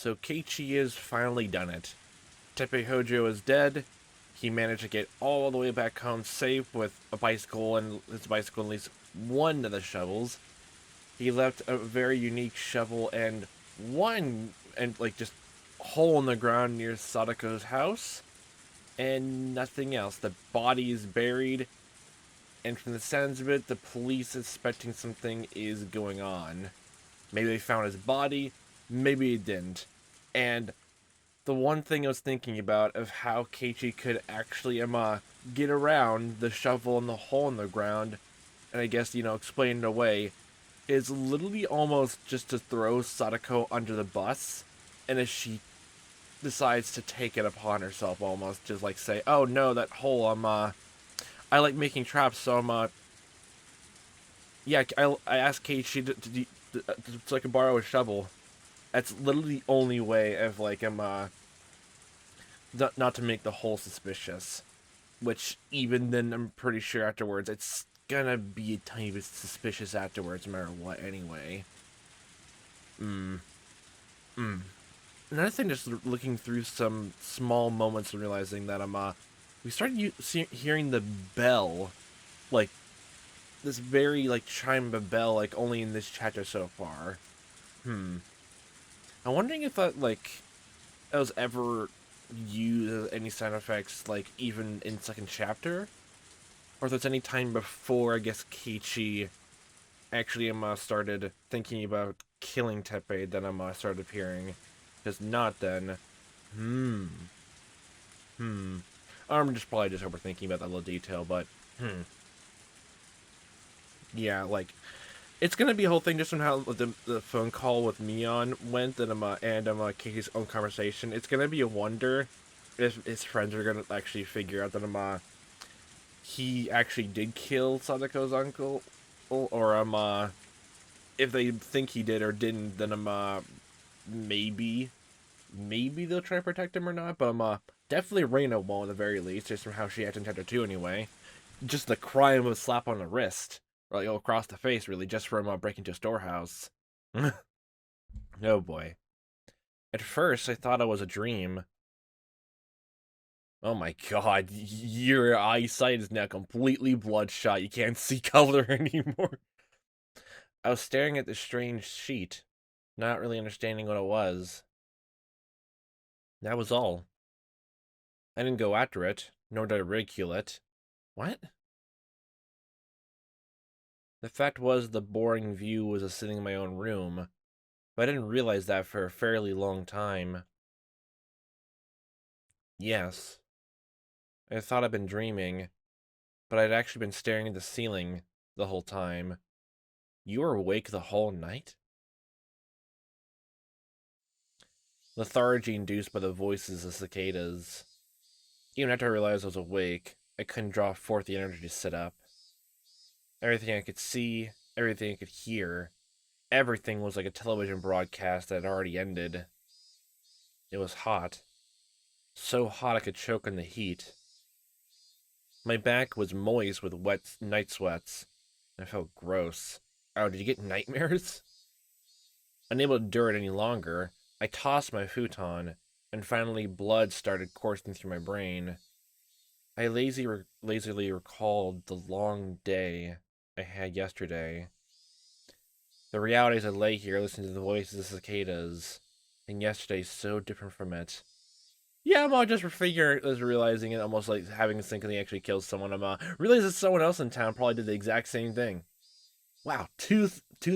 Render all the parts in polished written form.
So Keiichi has finally done it. Teppei Hojo is dead. He managed to get all the way back home safe with a bicycle and his bicycle and at least one of the shovels. He left a very unique shovel and one and like just hole in the ground near Sadako's house and nothing else. The body is buried, and from the sounds of it, the police suspecting something is going on. Maybe they found his body, maybe it didn't. And the one thing I was thinking about of how Keiichi could actually get around the shovel and the hole in the ground, and I guess, explain it away, is literally almost just to throw Sadako under the bus, and if she decides to take it upon herself, almost just like say, "Oh no, that hole. I like making traps, so yeah, I asked Keiichi so I can borrow a shovel." That's literally the only way of like not to make the hole suspicious. Which even then, I'm pretty sure afterwards it's gonna be a tiny bit suspicious afterwards, no matter what. Anyway. Hmm. Hmm. Another thing, just looking through some small moments and realizing that we started hearing the bell, like this very like chime of a bell, like only in this chapter so far. Hmm. I'm wondering if that was ever used as any sound effects, like even in second chapter, or if there's any time before, I guess, Keiichi actually started thinking about killing Teppei, then started appearing. Because not then. Hmm. Hmm. I'm just probably just overthinking about that little detail, but yeah, like it's gonna be a whole thing just on how the phone call with Mion went, and Keiichi's own conversation. It's gonna be a wonder if his friends are gonna actually figure out that he actually did kill Sadako's uncle, or if they think he did or didn't, then maybe they'll try to protect him or not. But definitely Reina won't, at the very least, just from how she acted in chapter 2 anyway. Just the crime of a slap on the wrist, or like across the face, really, just from breaking into a storehouse. Oh boy. At first, I thought it was a dream. Oh my god, your eyesight is now completely bloodshot. You can't see color anymore. I was staring at this strange sheet, not really understanding what it was. That was all. I didn't go after it, nor did I ridicule it. What? The fact was, the boring view was sitting in my own room, but I didn't realize that for a fairly long time. Yes, I thought I'd been dreaming, but I'd actually been staring at the ceiling the whole time. You were awake the whole night? Lethargy induced by the voices of cicadas. Even after I realized I was awake, I couldn't draw forth the energy to sit up. Everything I could see, everything I could hear, everything was like a television broadcast that had already ended. It was hot. So hot I could choke on the heat. My back was moist with wet night sweats. I felt gross. Oh, did you get nightmares? Unable to endure it any longer, I tossed my futon, and finally blood started coursing through my brain. I lazily recalled the long day I had yesterday. The reality is I lay here listening to the voices of cicadas, and yesterday's so different from it. Yeah, I'm all just realizing it, almost like having a think he actually kills someone. Realizes someone else in town probably did the exact same thing. Wow, two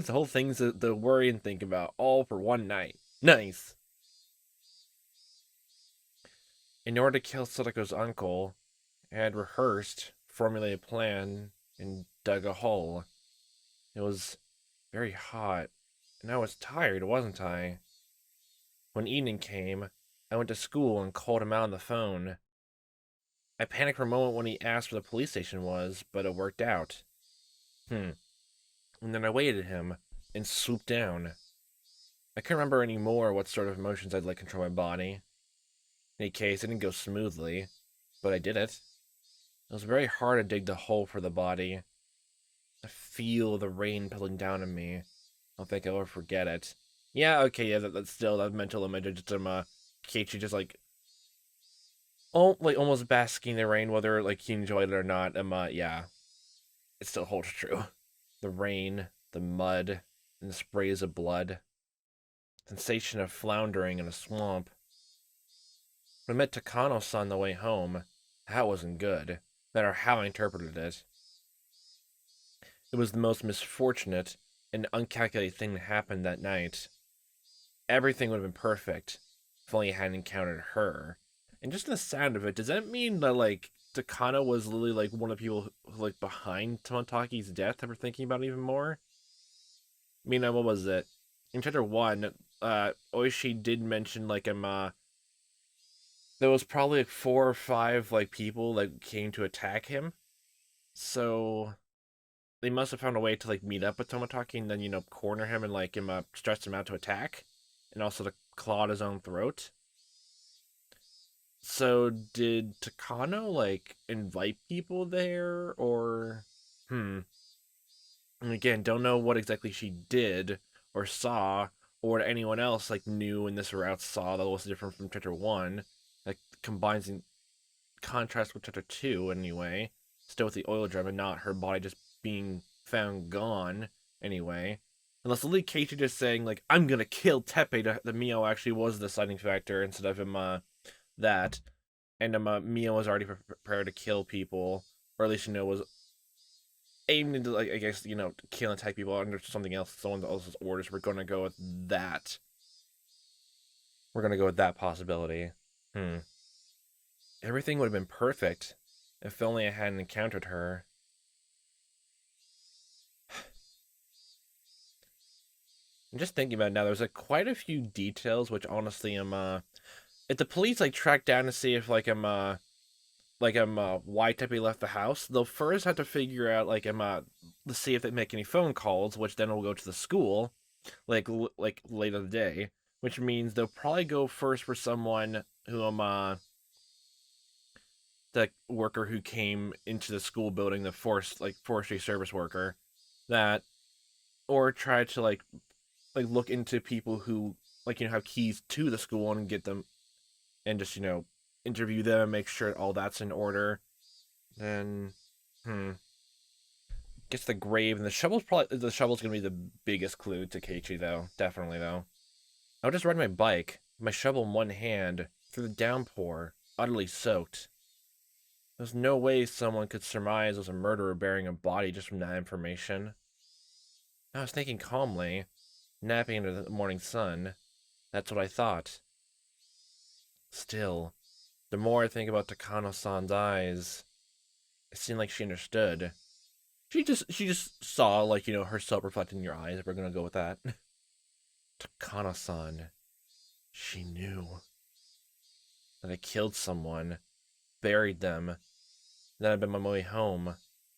whole things to worry and think about, all for one night. Nice. In order to kill Sadako's uncle, I had rehearsed, formulated a plan, and dug a hole. It was very hot, and I was tired, wasn't I? When evening came, I went to school and called him out on the phone. I panicked for a moment when he asked where the police station was, but it worked out. And then I waited him and swooped down. I couldn't remember any more what sort of emotions I'd let control my body. In any case, it didn't go smoothly, but I did it. It was very hard to dig the hole for the body. I feel the rain pelting down on me. I don't think I'll ever forget it. Yeah, okay, yeah, that's still that mental image of just Keiichi just like oh like almost basking in the rain, whether like he enjoyed it or not. Yeah, it still holds true. The rain, the mud, and the sprays of blood, sensation of floundering in a swamp. When I met Takano-san on the way home, that wasn't good, no matter how I interpreted it. It was the most misfortunate and uncalculated thing that happened that night. Everything would have been perfect if only I hadn't encountered her. And just the sound of it, does that mean that like Takano was literally like one of the people who, like behind Tomotaki's death? Ever thinking about it even more? I mean, what was it? In chapter one, Oishi did mention like there was probably like 4 or 5 like people that came to attack him. So they must have found a way to like meet up with Tomotaki and then corner him and like him stress him out to attack, and also to claw at his own throat. So did Takano like invite people there or hmm. And again, don't know what exactly she did or saw or what anyone else like knew in this route saw that was different from chapter one. Like combines in contrast with chapter two anyway. Still with the oil drum and not her body just being found gone anyway. Unless Lee Keiichi just saying like I'm gonna kill Teppei, the Mio actually was the deciding factor instead of him that, and Mio was already prepared to kill people, or at least was aiming to like I guess kill and attack people under something else, someone else's orders. We're gonna go with that. We're gonna go with that possibility. Hmm. Everything would have been perfect if only I hadn't encountered her. I'm just thinking about it now. There's like quite a few details, which honestly if the police like track down to see if why Teppei left the house, they'll first have to figure out to see if they make any phone calls, which then will go to the school, like late in the day, which means they'll probably go first for someone who the worker who came into the school building, the forestry service worker, that or try to look into people who have keys to the school and get them and just interview them and make sure all that's in order. Then gets the grave and the shovel's gonna be the biggest clue to Keiichi though, definitely though. I would just ride my bike, my shovel in one hand, through the downpour, utterly soaked. There's no way someone could surmise it was a murderer burying a body just from that information. I was thinking calmly, napping under the morning sun. That's what I thought. Still, the more I think about Takano-san's eyes, it seemed like she understood. She just saw herself reflected in your eyes. If we're gonna go with that, Takano-san, she knew that I killed someone, buried them, then I've been on my way home,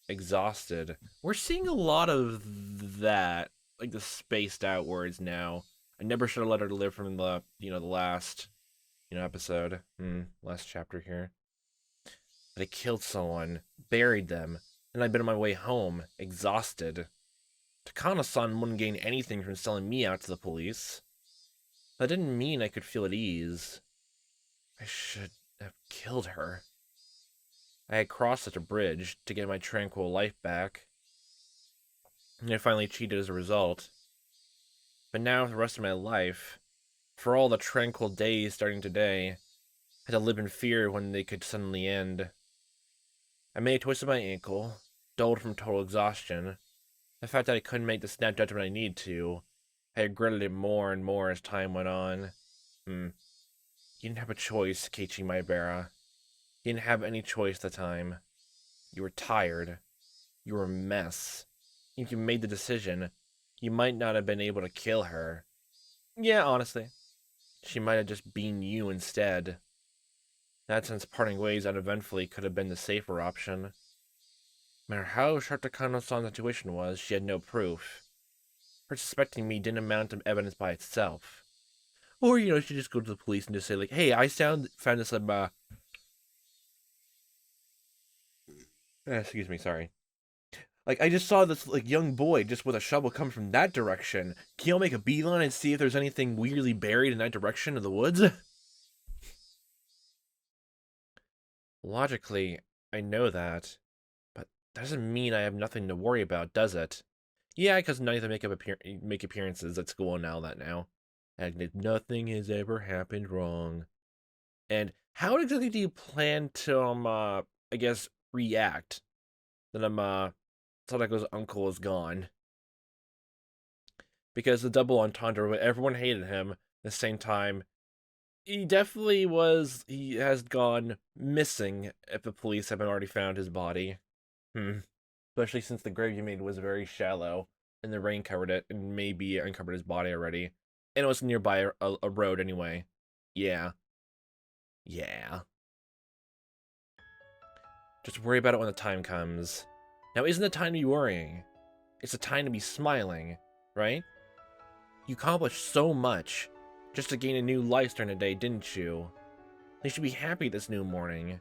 exhausted. We're seeing a lot of that, like the spaced out words now. I never should have let her live from the last episode, last chapter here. But I killed someone, buried them, and I've been on my way home, exhausted. Takano-san wouldn't gain anything from selling me out to the police. That didn't mean I could feel at ease. I should have killed her. I had crossed such a bridge to get my tranquil life back, and I finally cheated as a result. But now, for the rest of my life, for all the tranquil days starting today, I had to live in fear when they could suddenly end. I may have twisted my ankle, dulled from total exhaustion. The fact that I couldn't make the snap judgment I needed to, I regretted it more and more as time went on. You didn't have a choice, Keiichi Maebara. You didn't have any choice at the time. You were tired. You were a mess. If you made the decision, you might not have been able to kill her. Yeah, honestly. She might have just been you instead. In that sense, parting ways uneventfully could have been the safer option. No matter how sharp Takano-san's intuition was, she had no proof. Her suspecting me didn't amount to evidence by itself. Or, she just go to the police and just say, like, hey, I found this, excuse me, sorry. Like, I just saw this, like, young boy just with a shovel come from that direction. Can y'all make a beeline and see if there's anything weirdly buried in that direction of the woods? Logically, I know that, but that doesn't mean I have nothing to worry about, does it? Yeah, because none of them make appearances at school now. And nothing has ever happened wrong. And how exactly do you plan to, I guess, react that, Sadako's uncle is gone? Because the double entendre, everyone hated him. At the same time, he has gone missing if the police haven't already found his body. Especially since the grave you made was very shallow, and the rain covered it, and maybe uncovered his body already. And it was nearby a road anyway. Yeah. Yeah. Just worry about it when the time comes. Now, isn't the time to be worrying? It's the time to be smiling, right? You accomplished so much just to gain a new life during the day, didn't you? You should be happy this new morning.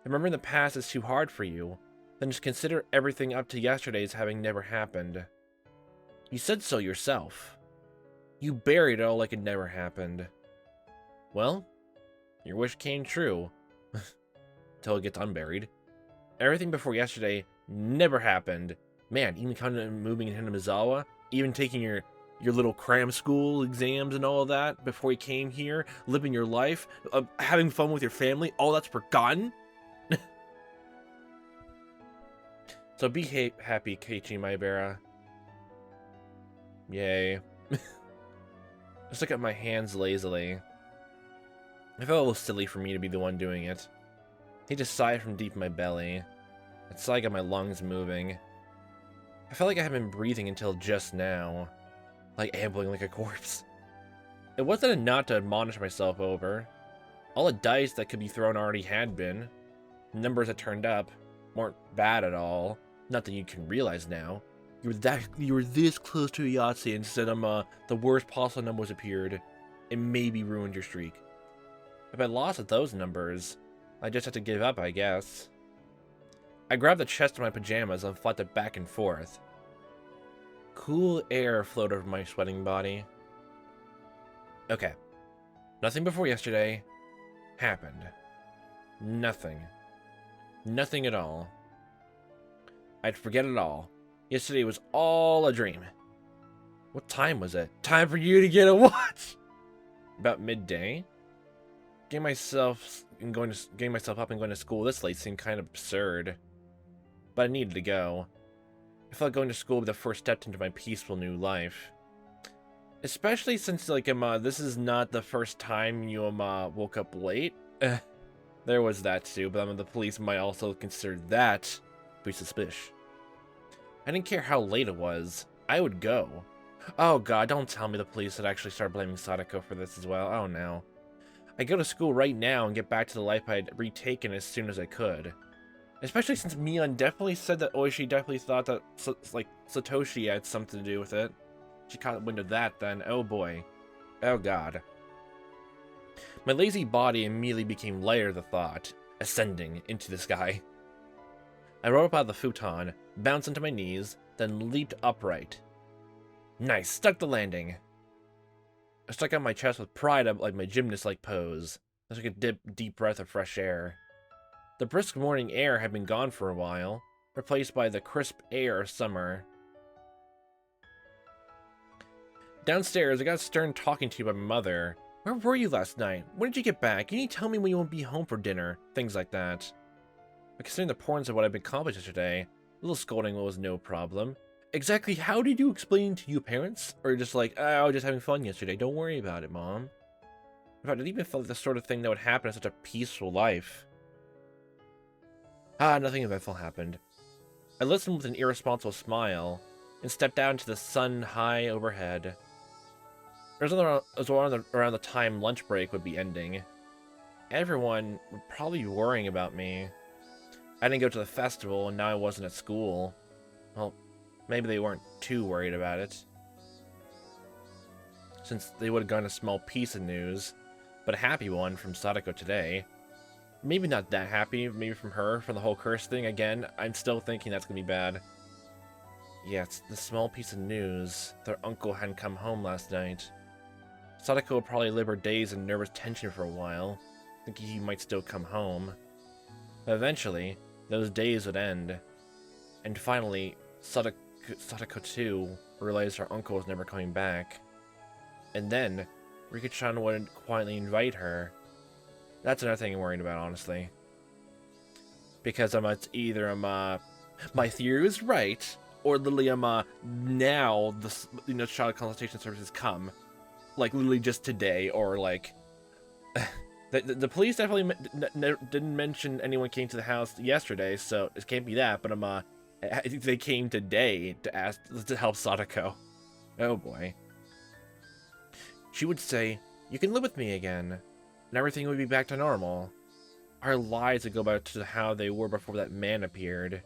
Remembering the past is too hard for you, then just consider everything up to yesterday as having never happened. You said so yourself. You buried it all like it never happened. Well, your wish came true. Until it gets unburied. Everything before yesterday never happened. Man, even kind of moving in Hinamizawa, even taking your little cram school exams and all of that before you came here, living your life, having fun with your family, all that's forgotten? So be happy, Keiichi Maebara. Yay. Just look at my hands lazily. I felt a little silly for me to be the one doing it. I just sighed from deep in my belly. That sigh got my lungs moving. I felt like I had been breathing until just now. Like ambling like a corpse. It wasn't a knot to admonish myself over. All the dice that could be thrown already had been. The numbers that turned up weren't bad at all. Not that you can realize now. You were this close to a Yahtzee and said the worst possible numbers appeared. It maybe ruined your streak. If I lost at those numbers, I just had to give up, I guess. I grabbed the chest of my pajamas and fluttered back and forth. Cool air flowed over my sweating body. Okay. Nothing before yesterday happened. Nothing. Nothing at all. I'd forget it all. Yesterday was all a dream. What time was it? Time for you to get a watch! About midday? Getting myself up and going to school this late seemed kind of absurd. But I needed to go. I felt going to school would be the first step into my peaceful new life. Especially since, like, this is not the first time you, woke up late. There was that too, but the police might also consider that to be suspicious. I didn't care how late it was. I would go. Oh god, don't tell me the police would actually start blaming Sadako for this as well. Oh no. I'd go to school right now and get back to the life I'd retaken as soon as I could. Especially since Mion definitely said that Oishi definitely thought that, Satoshi had something to do with it. She caught wind of that then. Oh boy. Oh god. My lazy body immediately became lighter the thought, ascending into the sky. I rolled up out of the futon, bounced into my knees, then leaped upright. Nice, stuck the landing. I stuck out my chest with pride up like my gymnast-like pose. I took a deep breath of fresh air. The brisk morning air had been gone for a while, replaced by the crisp air of summer. Downstairs, I got a stern talking to by my mother. Where were you last night? When did you get back? Can you tell me when you won't be home for dinner? Things like that. But considering the importance of what I've been accomplished today, a little scolding was no problem. Exactly how did you explain to your parents? Or just like, oh, I was just having fun yesterday, don't worry about it, Mom. In fact, it even felt like the sort of thing that would happen in such a peaceful life. Nothing eventful happened. I listened with an irresponsible smile, and stepped out into the sun high overhead. It was around the time lunch break would be ending. Everyone would probably be worrying about me. I didn't go to the festival, and now I wasn't at school. Well, maybe they weren't too worried about it, since they would have gotten a small piece of news, but a happy one from Sadako today. maybe not that happy, maybe from her, for the whole curse thing. Again, I'm still thinking that's gonna be bad. Yeah, it's the small piece of news. Their uncle hadn't come home last night. Sadako would probably live her days in nervous tension for a while, thinking he might still come home. But eventually, those days would end. And finally, Sadako too realized her uncle was never coming back. And then, Rika-chan would quietly invite her. That's another thing I'm worried about, honestly. Because it's either my theory was right, or literally now the child consultation services come, like literally just today, or like the police definitely didn't mention anyone came to the house yesterday, so it can't be that. But I think they came today to ask to help Sadako. Oh boy. She would say, "You can live with me again," and everything would be back to normal. Our lives would go back to how they were before that man appeared.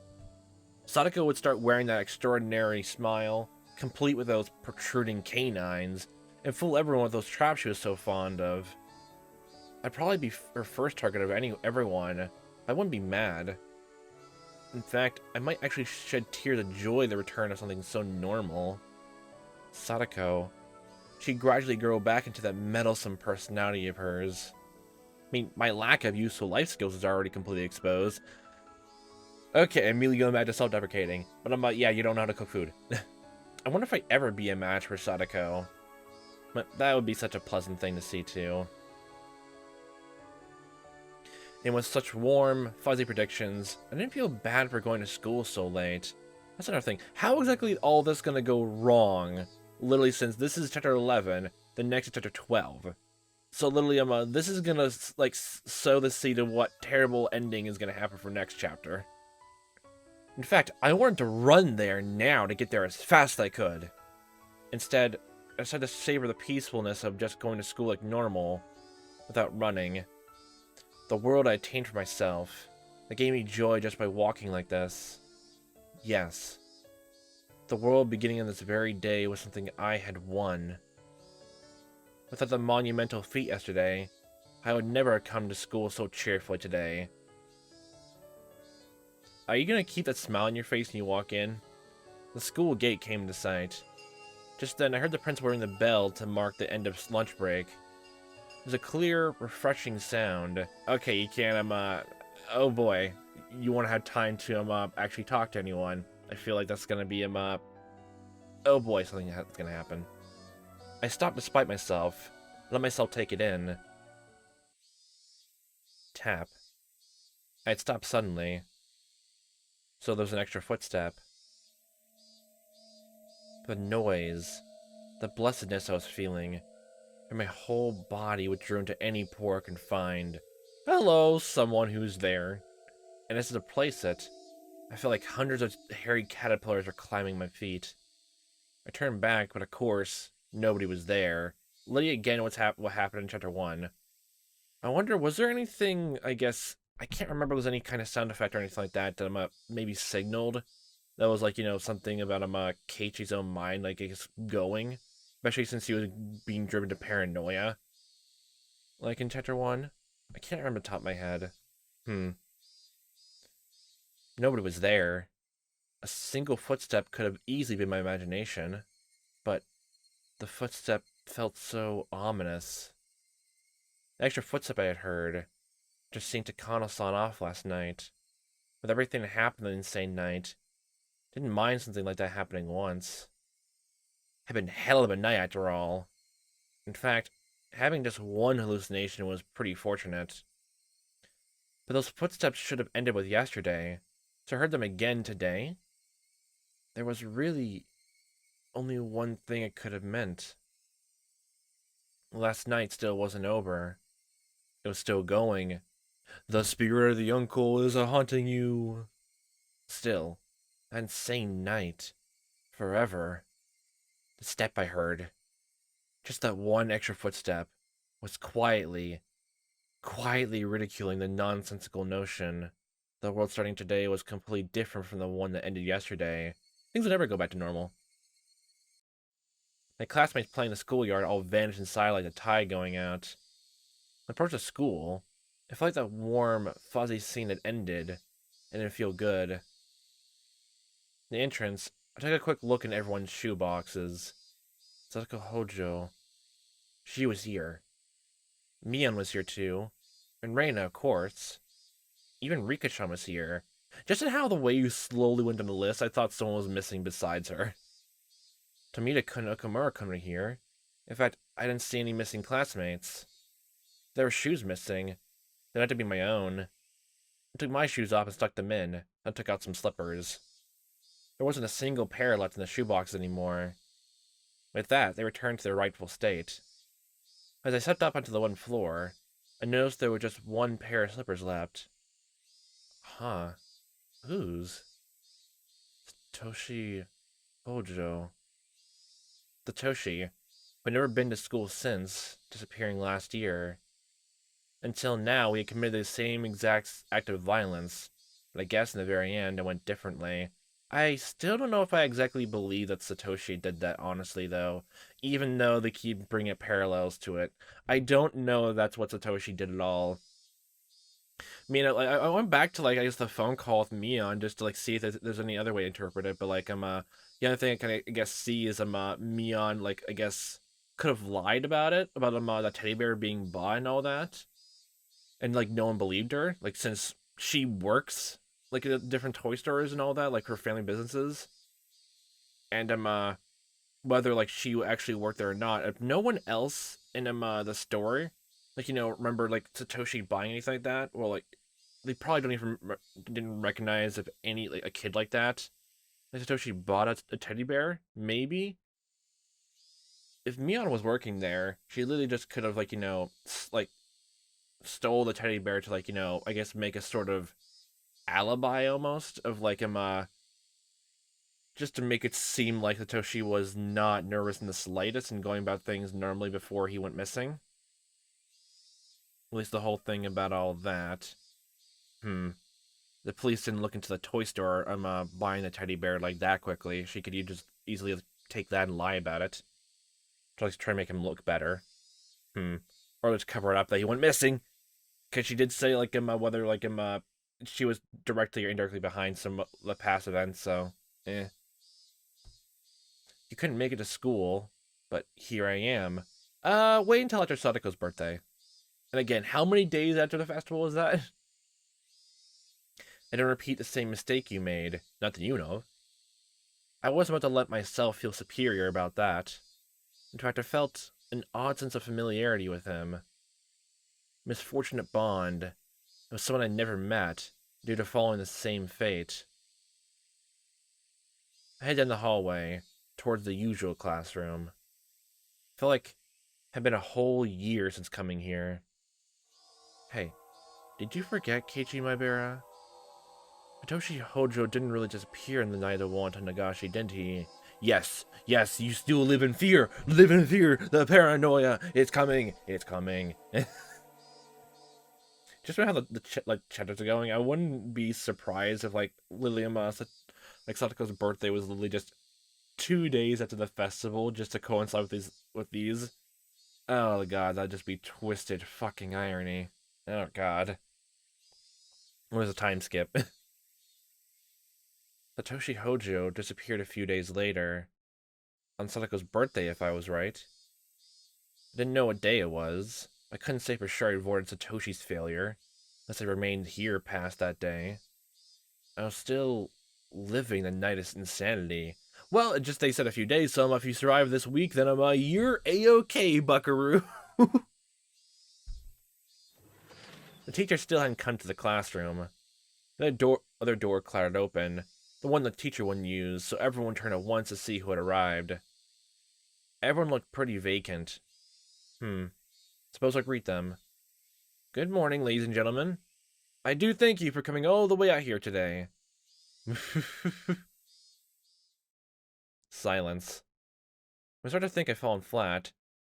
Sadako would start wearing that extraordinary smile, complete with those protruding canines, and fool everyone with those traps she was so fond of. I'd probably be her first target of everyone. I wouldn't be mad. In fact, I might actually shed tears of joy at the return of something so normal. Sadako. She'd gradually grow back into that meddlesome personality of hers. I mean, my lack of useful life skills is already completely exposed. Okay, immediately going back to self-deprecating. But I'm yeah, you don't know how to cook food. I wonder if I'd ever be a match for Sadako. But that would be such a pleasant thing to see, too. And with such warm, fuzzy predictions, I didn't feel bad for going to school so late. That's another thing. How exactly is all this gonna go wrong? Literally, since this is chapter 11, the next is chapter 12. So literally, this is gonna, like, sow the seed of what terrible ending is gonna happen for next chapter. In fact, I wanted to run there now to get there as fast as I could. Instead, I decided to savor the peacefulness of just going to school like normal, without running. The world I attained for myself, that gave me joy just by walking like this. Yes. The world beginning on this very day was something I had won. Without the monumental feat yesterday, I would never have come to school so cheerfully today. Are you gonna keep that smile on your face when you walk in? The school gate came into sight. Just then, I heard the principal ring the bell to mark the end of lunch break. It was a clear, refreshing sound. Okay, you can't, oh boy. You want to have time to, actually talk to anyone. I feel like that's gonna be, oh boy, something's gonna happen. I stopped despite myself. Let myself take it in. Tap. I had stopped suddenly. So there was an extra footstep. The noise. The blessedness I was feeling. And my whole body withdrew into any pore I could find. Hello, someone who's there. And as to place it, I felt like hundreds of hairy caterpillars were climbing my feet. I turned back, but of course, nobody was there. Literally again what happened in chapter 1. I wonder, was there anything, I guess, I can't remember if there was any kind of sound effect or anything like that that maybe signaled that was like, something about Keiichi's own mind, like, I guess, going. Especially since he was being driven to paranoia. Like in chapter 1. I can't remember the top of my head. Nobody was there. A single footstep could have easily been my imagination. But the footstep felt so ominous. The extra footstep I had heard just seemed to Kano-san off last night. With everything that happened that insane night, didn't mind something like that happening once. Had been hell of a night after all. In fact, having just one hallucination was pretty fortunate. But those footsteps should have ended with yesterday, so I heard them again today. There was really only one thing it could have meant. Last night still wasn't over. It was still going. The spirit of the uncle is haunting you. Still, that insane night. Forever. The step I heard, just that one extra footstep, was quietly ridiculing the nonsensical notion the world starting today was completely different from the one that ended yesterday. Things would never go back to normal. My classmates playing in the schoolyard all vanished inside like the tide going out. I approached the school. It felt like that warm, fuzzy scene had ended, and didn't feel good. In the entrance, I took a quick look in everyone's shoe boxes. Sadako Hojo. She was here. Mion was here too. And Reina, of course. Even Rika-chan was here. Just in how the way you slowly went down the list, I thought someone was missing besides her. Tomita Okamura couldn't here. In fact, I didn't see any missing classmates. There were shoes missing. They had to be my own. I took my shoes off and stuck them in, then took out some slippers. There wasn't a single pair left in the shoebox anymore. With that, they returned to their rightful state. As I stepped up onto the one floor, I noticed there was just one pair of slippers left. Huh. Whose? Satoshi Hojo. Satoshi, who had never been to school since, disappearing last year. Until now, we had committed the same exact act of violence, but I guess in the very end, it went differently. I still don't know if I exactly believe that Satoshi did that, honestly, though. Even though they keep bringing parallels to it. I don't know if that's what Satoshi did at all. I mean, I went back to, I guess, the phone call with Mion just to, see if there's any other way to interpret it, but, the other thing I kind of, I guess, see is, Mion, I guess, could have lied about it, about, the teddy bear being bought and all that. And, no one believed her, since she works at different toy stores and all that, her family businesses. And whether she actually worked there or not, if no one else in the store, remember Satoshi buying anything like that, well, they probably didn't recognize if any a kid like that, Satoshi bought a teddy bear, maybe. If Mion was working there, she literally just could have stole the teddy bear to I guess make a sort of alibi almost of just to make it seem like Satoshi was not nervous in the slightest and going about things normally before he went missing. At least the whole thing about all that. The police didn't look into the toy store buying the teddy bear that quickly. She could just easily take that and lie about it. To try to make him look better. Or just cover it up that he went missing. Because she did say whether she was directly or indirectly behind some of the past events, so You couldn't make it to school, but here I am. Wait until after Sadako's birthday. And again, how many days after the festival is that? I don't repeat the same mistake you made, not that you know of. I wasn't about to let myself feel superior about that. In fact, I felt an odd sense of familiarity with him. Misfortunate bond of someone I never met due to following the same fate. I head down the hallway towards the usual classroom. Felt like it had been a whole year since coming here. Hey, did you forget Keiichi Maibara? Satoshi Hojo didn't really disappear in the night of Wanta Nagashi, didn't he? Yes, you still live in fear! Live in fear! The paranoia! It's coming! It's coming! Just about how the chapters are going, I wouldn't be surprised if, Lilium, Sadako's birthday was literally just 2 days after the festival, just to coincide with these. Oh god, that'd just be twisted fucking irony. Oh god. Where's the time skip? Satoshi Hojo disappeared a few days later. On Sadako's birthday, if I was right. I didn't know what day it was. I couldn't say for sure I avoided Satoshi's failure, unless I remained here past that day. I was still living the night of insanity. Well, it just they said a few days, so if you survive this week, then you're A-okay, buckaroo. The teacher still hadn't come to the classroom. The other door clattered open, the one the teacher wouldn't use, so everyone turned at once to see who had arrived. Everyone looked pretty vacant. Suppose I greet them. Good morning, ladies and gentlemen. I do thank you for coming all the way out here today. Silence. I started to think I'd fallen flat.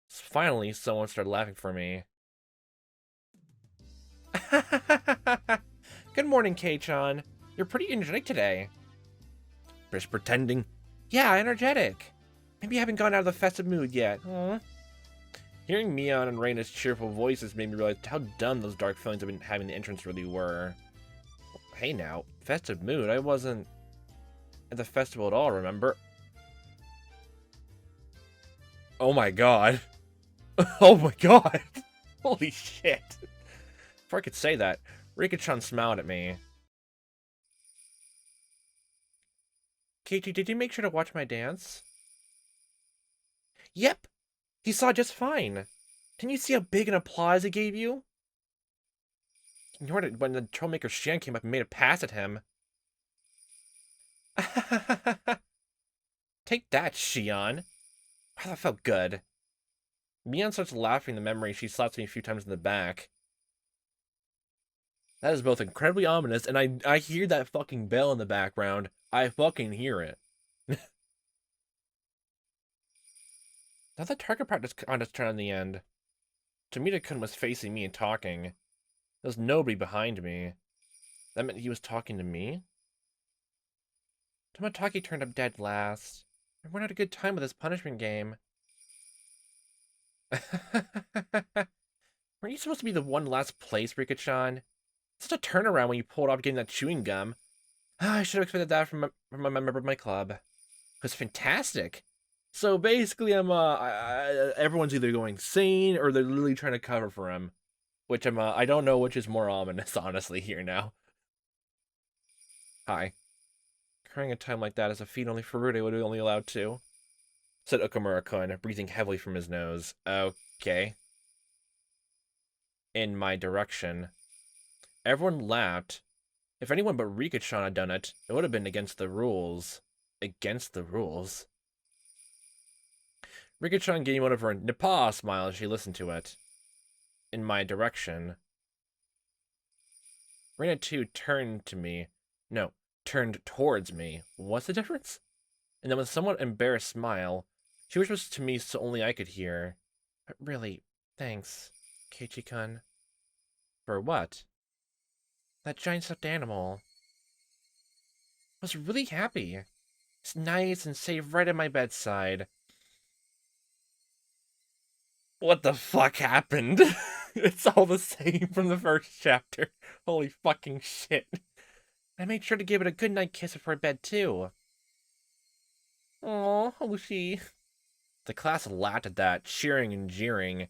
Finally, someone started laughing for me. Good morning, Kei-chan. You're pretty energetic today. Just pretending. Yeah, energetic. Maybe I haven't gone out of the festive mood yet. Hearing Mion and Reina's cheerful voices made me realize how dumb those dark feelings I've been having the entrance really were. Hey now, festive mood. I wasn't at the festival at all, remember? Oh my god. Oh my god. Holy shit. Before I could say that, Rika-chan smiled at me. Keiichi, did you make sure to watch my dance? Yep. He saw just fine. Didn't you see how big an applause he gave you? You heard it when the troublemaker Shion came up and made a pass at him. Take that, Shion. Wow, that felt good. Mion starts laughing the memory she slaps me a few times in the back. That is both incredibly ominous, and I hear that fucking bell in the background. I fucking hear it. Now the target practice contest turned on the end. Tomita-kun was facing me and talking. There was nobody behind me. That meant he was talking to me? Tomotaki turned up dead last. Everyone had a good time with this punishment game. Weren't you supposed to be the one last place, Rika-chan? Such a turnaround when you pulled off getting that chewing gum. I should have expected that from a member of my club. It was fantastic. So basically, everyone's either going insane or they're literally trying to cover for him. Which I don't know which is more ominous, honestly, here now. Hi. Crying a time like that is a feat only Furude would be only allowed to, said Okamura-kun, breathing heavily from his nose. Okay. In my direction. Everyone laughed. If anyone but Rika-chan had done it, it would have been against the rules. Against the rules? Rika-chan gave one of her Nippah smiles as she listened to it. In my direction. Reina too turned to me. No, turned towards me. What's the difference? And then with a somewhat embarrassed smile, she whispers to me so only I could hear. But really, thanks, Keiichi-kun. For what? That giant stuffed animal. I was really happy. It's nice and safe right at my bedside. What the fuck happened? It's all the same from the first chapter. Holy fucking shit. I made sure to give it a good night kiss before bed, too. Aw, Hoshi. The class laughed at that, cheering and jeering.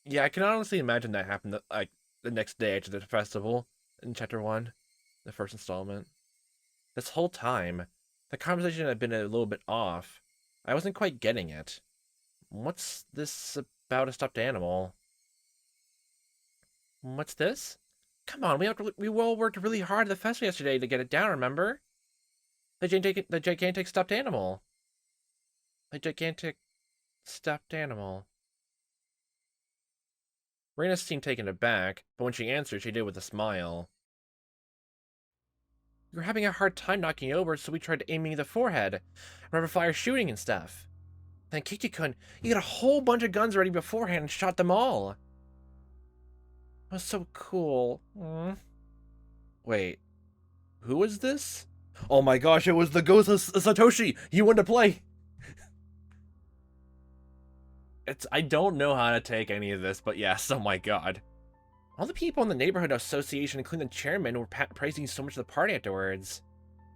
Yeah, I can honestly imagine that happened, like, the next day after the festival, in Chapter 1, the first installment. This whole time, the conversation had been a little bit off. I wasn't quite getting it. What's this about a stuffed animal? What's this? Come on, we all worked really hard at the festival yesterday to get it down, remember? The gigantic stuffed animal. The gigantic stuffed animal. Reina seemed taken aback, but when she answered, she did with a smile. You were having a hard time knocking over, so we tried aiming at the forehead. Remember fire shooting and stuff. Then Keiichi-kun, you got a whole bunch of guns ready beforehand and shot them all. It was so cool. Wait, who was this? Oh my gosh, it was the ghost of Satoshi! You wanted to play! I don't know how to take any of this, but yes, oh my god. All the people in the neighborhood association, including the chairman, were praising you so much at the party afterwards.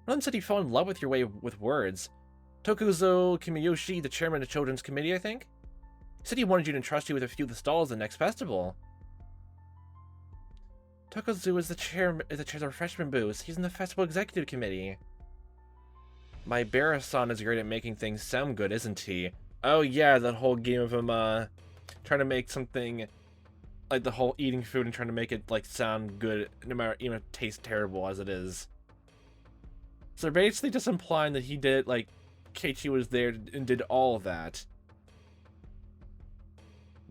One of them said he fell in love with your way with words. Tokuzo Kimiyoshi, the chairman of the children's committee, I think? He said he wanted you to entrust you with a few of the stalls at the next festival. Tokuzo is the chair of the refreshment booth. He's in the festival executive committee. My Barasan is great at making things sound good, isn't he? Oh yeah, that whole game of him trying to make something like the whole eating food and trying to make it like sound good no matter even if it tastes terrible as it is. So they're basically just implying that he did, like, Keiichi was there and did all of that.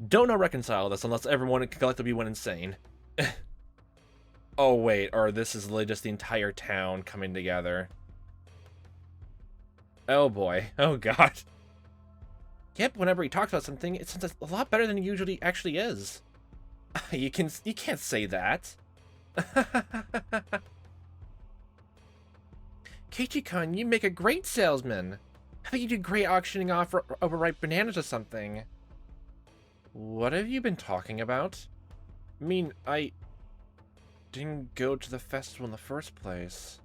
Don't know reconcile this unless everyone collectively went insane. Oh wait, or this is literally just the entire town coming together. Oh boy, oh god. Yep, whenever he talks about something, it sounds a lot better than it usually actually is. You can't say that. Keiichi-kun, you make a great salesman. I think you do great auctioning off overripe bananas or something. What have you been talking about? I mean, I didn't go to the festival in the first place.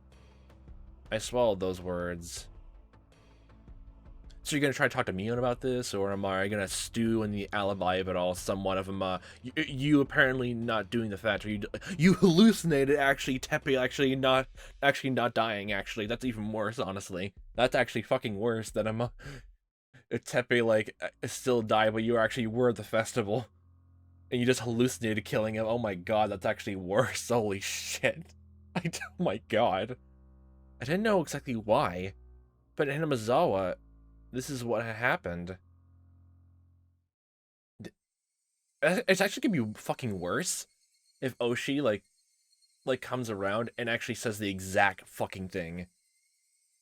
I swallowed those words. So you're gonna try to talk to Mion about this, or am I gonna stew in the alibi of it all? Somewhat of him, you apparently not doing the fact, or you hallucinated actually Tepe actually not dying. Actually, that's even worse. Honestly, that's actually fucking worse than Tepe like still died, but you actually were at the festival, and you just hallucinated killing him. Oh my god, that's actually worse. Holy shit! Oh my god, I didn't know exactly why, but in Hinamizawa, this is what had happened. It's actually gonna be fucking worse if Oshi like comes around and actually says the exact fucking thing.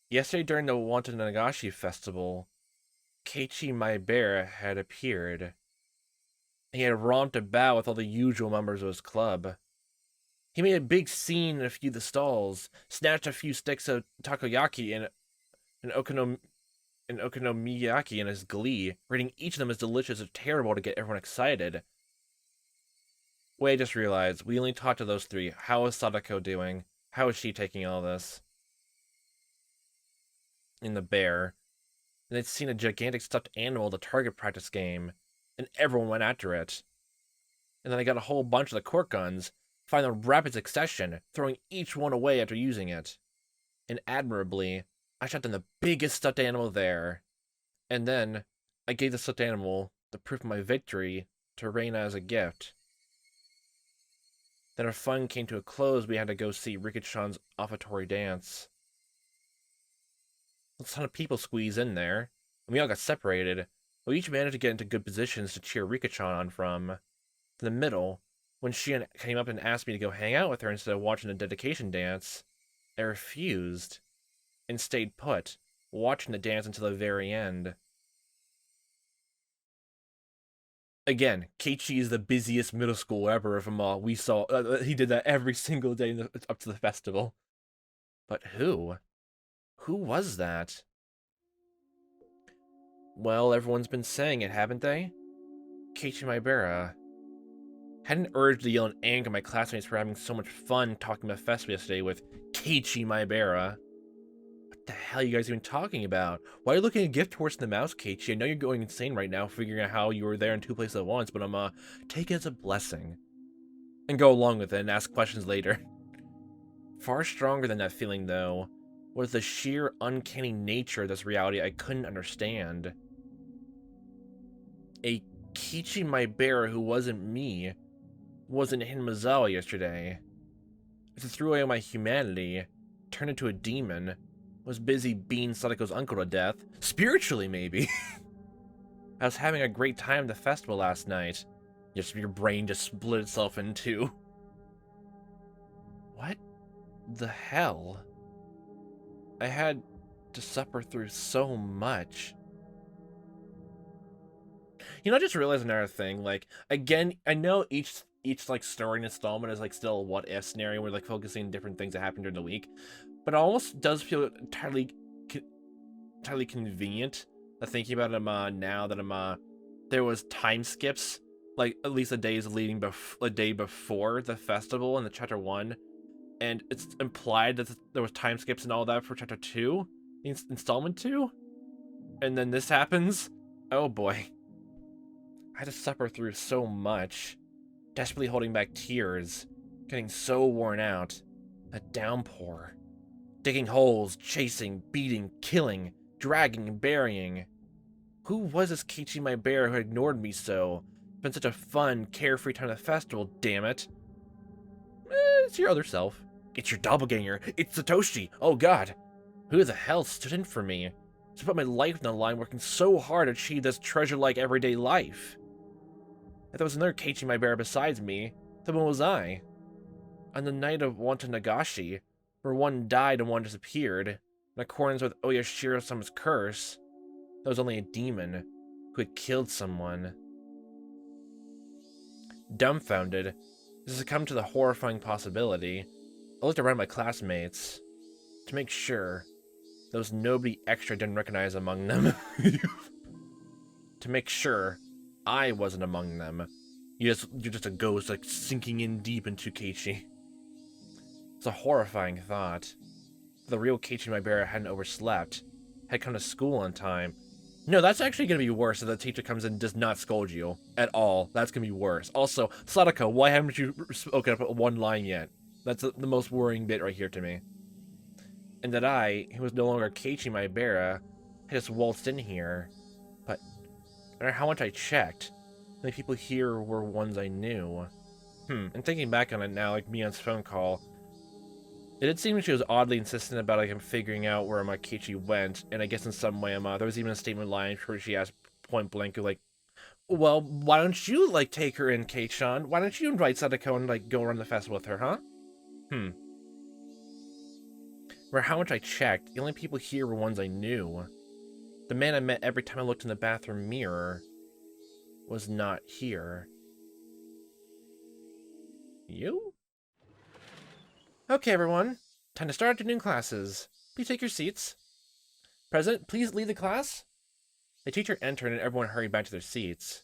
Yesterday during the Watanagashi festival, Keiichi Maebara had appeared. He had romped about with all the usual members of his club. He made a big scene in a few of the stalls, snatched a few sticks of takoyaki and okonomiyaki in his glee, rating each of them as delicious and terrible to get everyone excited. Wait, I just realized, we only talked to those three. How is Sadako doing? How is she taking all this? In the bear. And they'd seen a gigantic stuffed animal at the target practice game, and everyone went after it. And then I got a whole bunch of the cork guns, firing in rapid succession, throwing each one away after using it. And admirably, I shot down the biggest stuffed animal there. And then, I gave the stuffed animal, the proof of my victory, to Reina as a gift. Then our fun came to a close. We had to go see Rikichan's offertory dance. A ton of people squeezed in there, and we all got separated. We each managed to get into good positions to cheer Rikichan on from. In the middle, when Shion came up and asked me to go hang out with her instead of watching the dedication dance, I refused and stayed put, watching the dance until the very end. Again, Keiichi is the busiest middle school ever of them all. We saw he did that every single day up to the festival. But who? Who was that? Well, everyone's been saying it, haven't they? Keiichi Maebara. Had an urge to yell in anger at my classmates for having so much fun talking about festival yesterday with Keiichi Maebara. What the hell are you guys even talking about? Why are you looking a gift horse in the mouth, Keiichi? I know you're going insane right now, figuring out how you were there in two places at once, but take it as a blessing. And go along with it and ask questions later. Far stronger than that feeling, though, was the sheer uncanny nature of this reality I couldn't understand. A Keiichi Maebara who wasn't me wasn't Hinamizawa yesterday. As I threw away my humanity, turned into a demon, was busy beating Sadako's uncle to death, spiritually maybe. I was having a great time at the festival last night. Just your brain just split itself in two. What the hell? I had to suffer through so much. You know, I just realized another thing. Like, again, I know each like story installment is like still a what if scenario. We're like focusing on different things that happened during the week, but it almost does feel entirely convenient. Thinking about it now that there was time skips, like at least the days leading the day before the festival in the chapter 1, and it's implied that there was time skips and all that for chapter 2, installment 2, and then this happens. Oh boy. I had to suffer through so much, desperately holding back tears, getting so worn out. A downpour. Digging holes, chasing, beating, killing, dragging, and burying. Who was this Keiichi Maebara who had ignored me so? It's been such a fun, carefree time at the festival, damn it. It's your other self. It's your doppelganger. It's Satoshi. Oh god. Who the hell stood in for me? To put my life on the line working so hard to achieve this treasure-like everyday life. If there was another Keiichi Maebara besides me, then what was I? On the night of Watanagashi, where one died and one disappeared, in accordance with Oyashiro-sama's curse, that was only a demon who had killed someone. Dumbfounded, as I succumbed to the horrifying possibility, I looked around my classmates to make sure there was nobody extra I didn't recognize among them. To make sure I wasn't among them. You're just a ghost, like, sinking in deep into Keiichi. It's a horrifying thought. The real Keiichi Maibara hadn't overslept, had come to school on time. No, that's actually going to be worse if the teacher comes in and does not scold you at all. That's going to be worse. Also, Sadako, why haven't you spoken up one line yet? That's the most worrying bit right here to me. And that I, who was no longer Keiichi Maibara, had just waltzed in here. But no matter how much I checked, the only people here were ones I knew. And thinking back on it now, like Mion's phone call, it did seem she was oddly insistent about like him figuring out where my Keiichi went, and I guess in some way, there was even a statement line where she asked point blank, like, well, why don't you, like, take her in, Kate-chan? Why don't you invite Sadako and, like, go run the festival with her, huh? No matter how much I checked, the only people here were ones I knew. The man I met every time I looked in the bathroom mirror was not here. You? Okay, everyone. Time to start afternoon classes. Please take your seats. President, please lead the class. The teacher entered and everyone hurried back to their seats.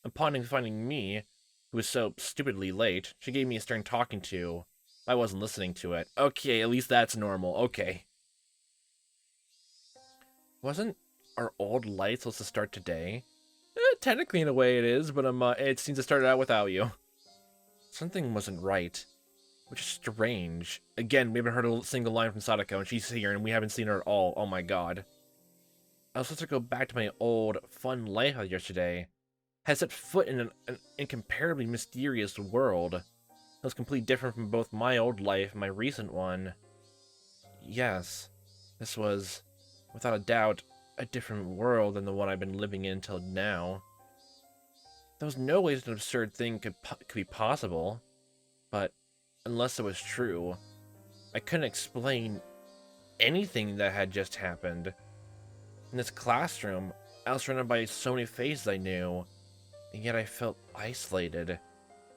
Upon finding me, who was so stupidly late, she gave me a stern talking to. I wasn't listening to it. Okay, at least that's normal. Okay. Wasn't our old light supposed to start today? Technically, in a way, it is, but it seems to start out without you. Something wasn't right. Which is strange. Again, we haven't heard a single line from Sadako, and she's here, and we haven't seen her at all. Oh my god. I was supposed to go back to my old, fun life yesterday. Had set foot in an incomparably mysterious world. That was completely different from both my old life and my recent one. Yes, this was, without a doubt, a different world than the one I've been living in till now. There was no way an absurd thing could be possible, but unless it was true, I couldn't explain anything that had just happened. In this classroom, I was surrounded by so many faces I knew, and yet I felt isolated.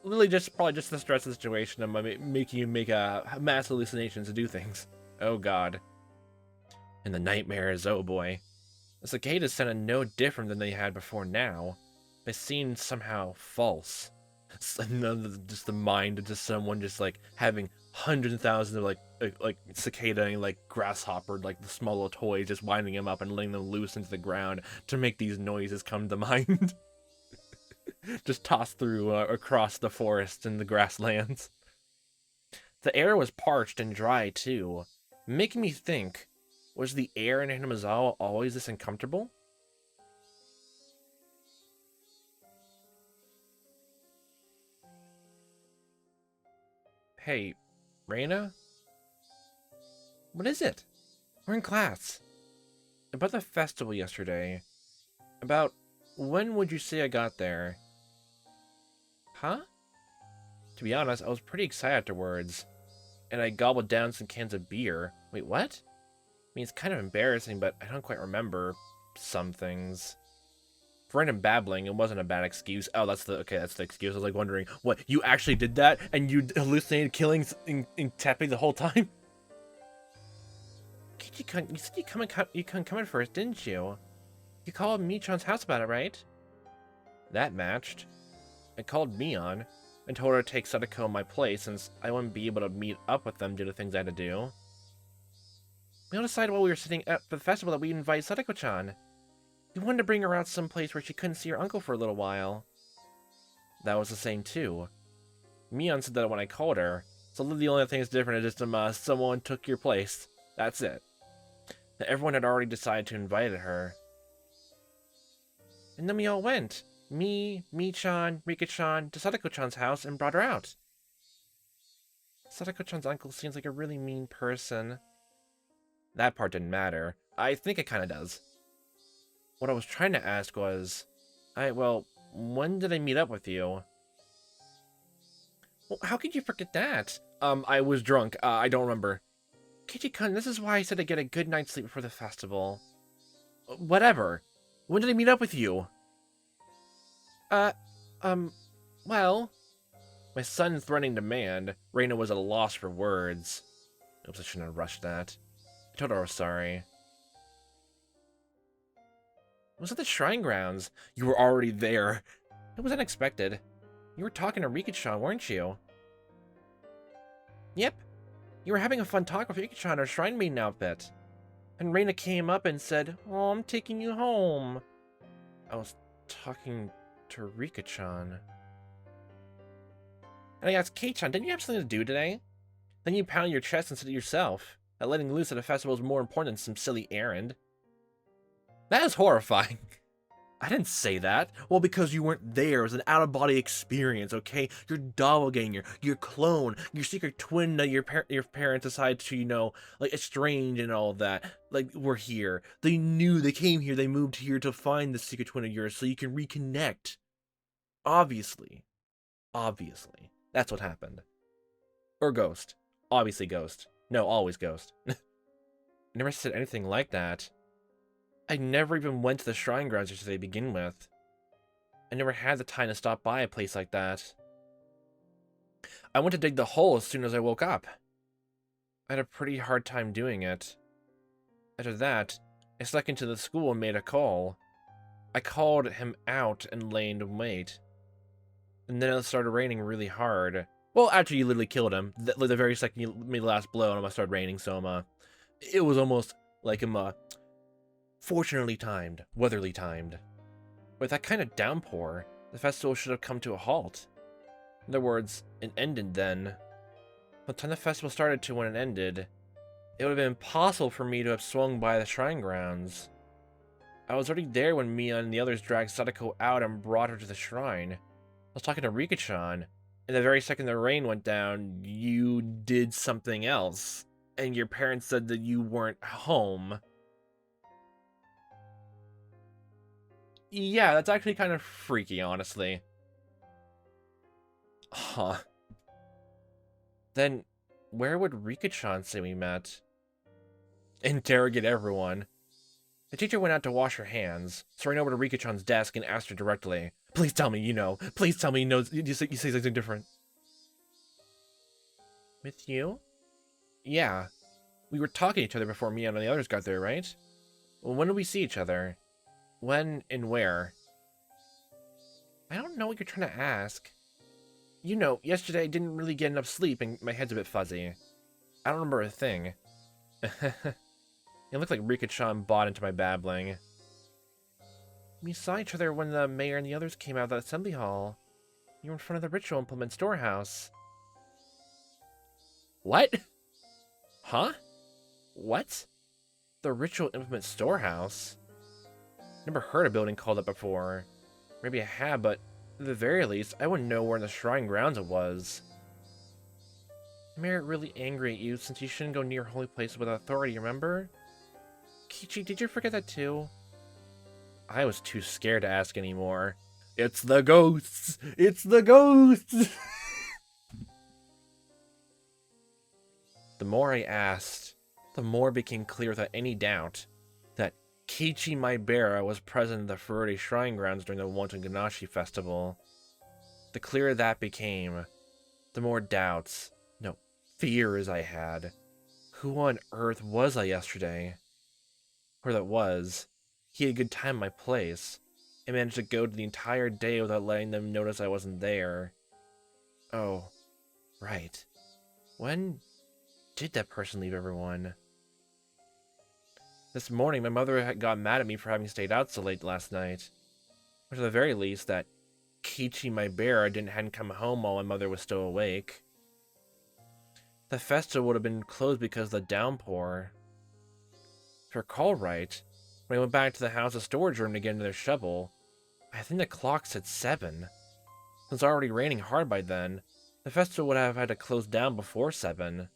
Literally probably just the stress of the situation of making you make mass hallucinations to do things. Oh god. And the nightmares, oh boy. The cicadas sounded no different than they had before now. They seemed somehow false. Just the mind of just someone just like having hundreds of thousands of like cicada and like grasshopper, like the small little toys, just winding them up and letting them loose into the ground to make these noises come to mind. Just tossed through across the forest and the grasslands. The air was parched and dry too, making me think, was the air in Hinamizawa always this uncomfortable? Hey, Reina? What is it? We're in class. About the festival yesterday. About when would you say I got there? Huh? To be honest, I was pretty excited afterwards. And I gobbled down some cans of beer. Wait, what? I mean, it's kind of embarrassing, but I don't quite remember some things. For random babbling, it wasn't a bad excuse. Oh, that's the excuse. I was like wondering, what, you actually did that? And you hallucinated killings in Tepe the whole time? Keiichi-kun, you said you couldn't come in first, didn't you? You called Michan's house about it, right? That matched. I called Mion and told her to take Sadako in my place since I wouldn't be able to meet up with them due to things I had to do. We all decided while we were sitting at the festival that we'd invite Sadako-chan. We wanted to bring her out someplace where she couldn't see her uncle for a little while. That was the same too. Mion said that when I called her, so the only thing that's different is just someone took your place. That's it. That everyone had already decided to invite her. And then we all went. Me, Mi-chan, Rika-chan, to Sadako-chan's house and brought her out. Sadako-chan's uncle seems like a really mean person. That part didn't matter. I think it kinda does. What I was trying to ask was, well, when did I meet up with you? Well, how could you forget that? I was drunk. I don't remember. Keiichi-kun, this is why I said to get a good night's sleep before the festival. Whatever. When did I meet up with you? Well... My son's threatening demand. Reina was at a loss for words. Oops, I shouldn't have rushed that. I told her I was sorry. was at the Shrine Grounds. You were already there. It was unexpected. You were talking to Rikichan, weren't you? Yep. You were having a fun talk with Rikichan in her Shrine Maiden outfit. And Reina came up and said, "Oh, I'm taking you home." I was talking to Rikichan. And I asked, "Kei-chan, didn't you have something to do today?" Then you pounded your chest and said to yourself that letting loose at a festival is more important than some silly errand. That is horrifying. I didn't say that. Well, because you weren't there. It was an out-of-body experience, okay? Your doppelganger, your clone, your secret twin that your parents decided to, you know, like, estrange and all of that, like, were here. They knew, they came here, they moved here to find the secret twin of yours so you can reconnect. Obviously. Obviously. That's what happened. Or Ghost. Obviously Ghost. No, always Ghost. I never said anything like that. I never even went to the Shrine Grounds yesterday to begin with. I never had the time to stop by a place like that. I went to dig the hole as soon as I woke up. I had a pretty hard time doing it. After that, I snuck into the school and made a call. I called him out and lay in wait. And then it started raining really hard. Well, after you literally killed him, the very second you made the last blow, and it started raining, so it was almost like fortunately timed, weatherly timed. With that kind of downpour, the festival should have come to a halt. In other words, it ended then. By the time the festival started to when it ended, it would have been impossible for me to have swung by the Shrine Grounds. I was already there when Mia and the others dragged Sadako out and brought her to the shrine. I was talking to Rikichan, and the very second the rain went down, you did something else, and your parents said that you weren't home. Yeah, that's actually kind of freaky, honestly. Huh. Then, where would Rikichan say we met? Interrogate everyone. The teacher went out to wash her hands, so I ran over to Rikichan's desk and asked her directly, "Please tell me you know. Please tell me you know. You say something different." With you? Yeah. We were talking to each other before me and the others got there, right? Well, when did we see each other? When and where? I don't know what you're trying to ask. You know, yesterday I didn't really get enough sleep and my head's a bit fuzzy. I don't remember a thing. It looked like Rikichan bought into my babbling. We saw each other when the mayor and the others came out of the assembly hall. You were in front of the ritual implement storehouse. What? Huh? What? The ritual implement storehouse? Never heard a building called that before. Maybe I have, but at the very least, I wouldn't know where in the Shrine Grounds it was. Mayor really angry at you since you shouldn't go near holy places without authority, remember? Kichi, did you forget that too? I was too scared to ask anymore. It's the ghosts! It's the ghosts! The more I asked, the more it became clear without any doubt that Kichi Maibara was present at the Furore Shrine Grounds during the Wanton Ganashi Festival. The clearer that became, the more doubts, no, fears I had. Who on earth was I yesterday? Or that was, he had a good time at my place, and managed to go the entire day without letting them notice I wasn't there. Oh, right. When did that person leave everyone? This morning, my mother had got mad at me for having stayed out so late last night. Or to the very least, that Kichi Maibara hadn't come home while my mother was still awake. The festival would have been closed because of the downpour. If I recall right, when I went back to the house's storage room to get another shovel, I think the clock said 7. Since it was already raining hard by then, the festival would have had to close down before 7.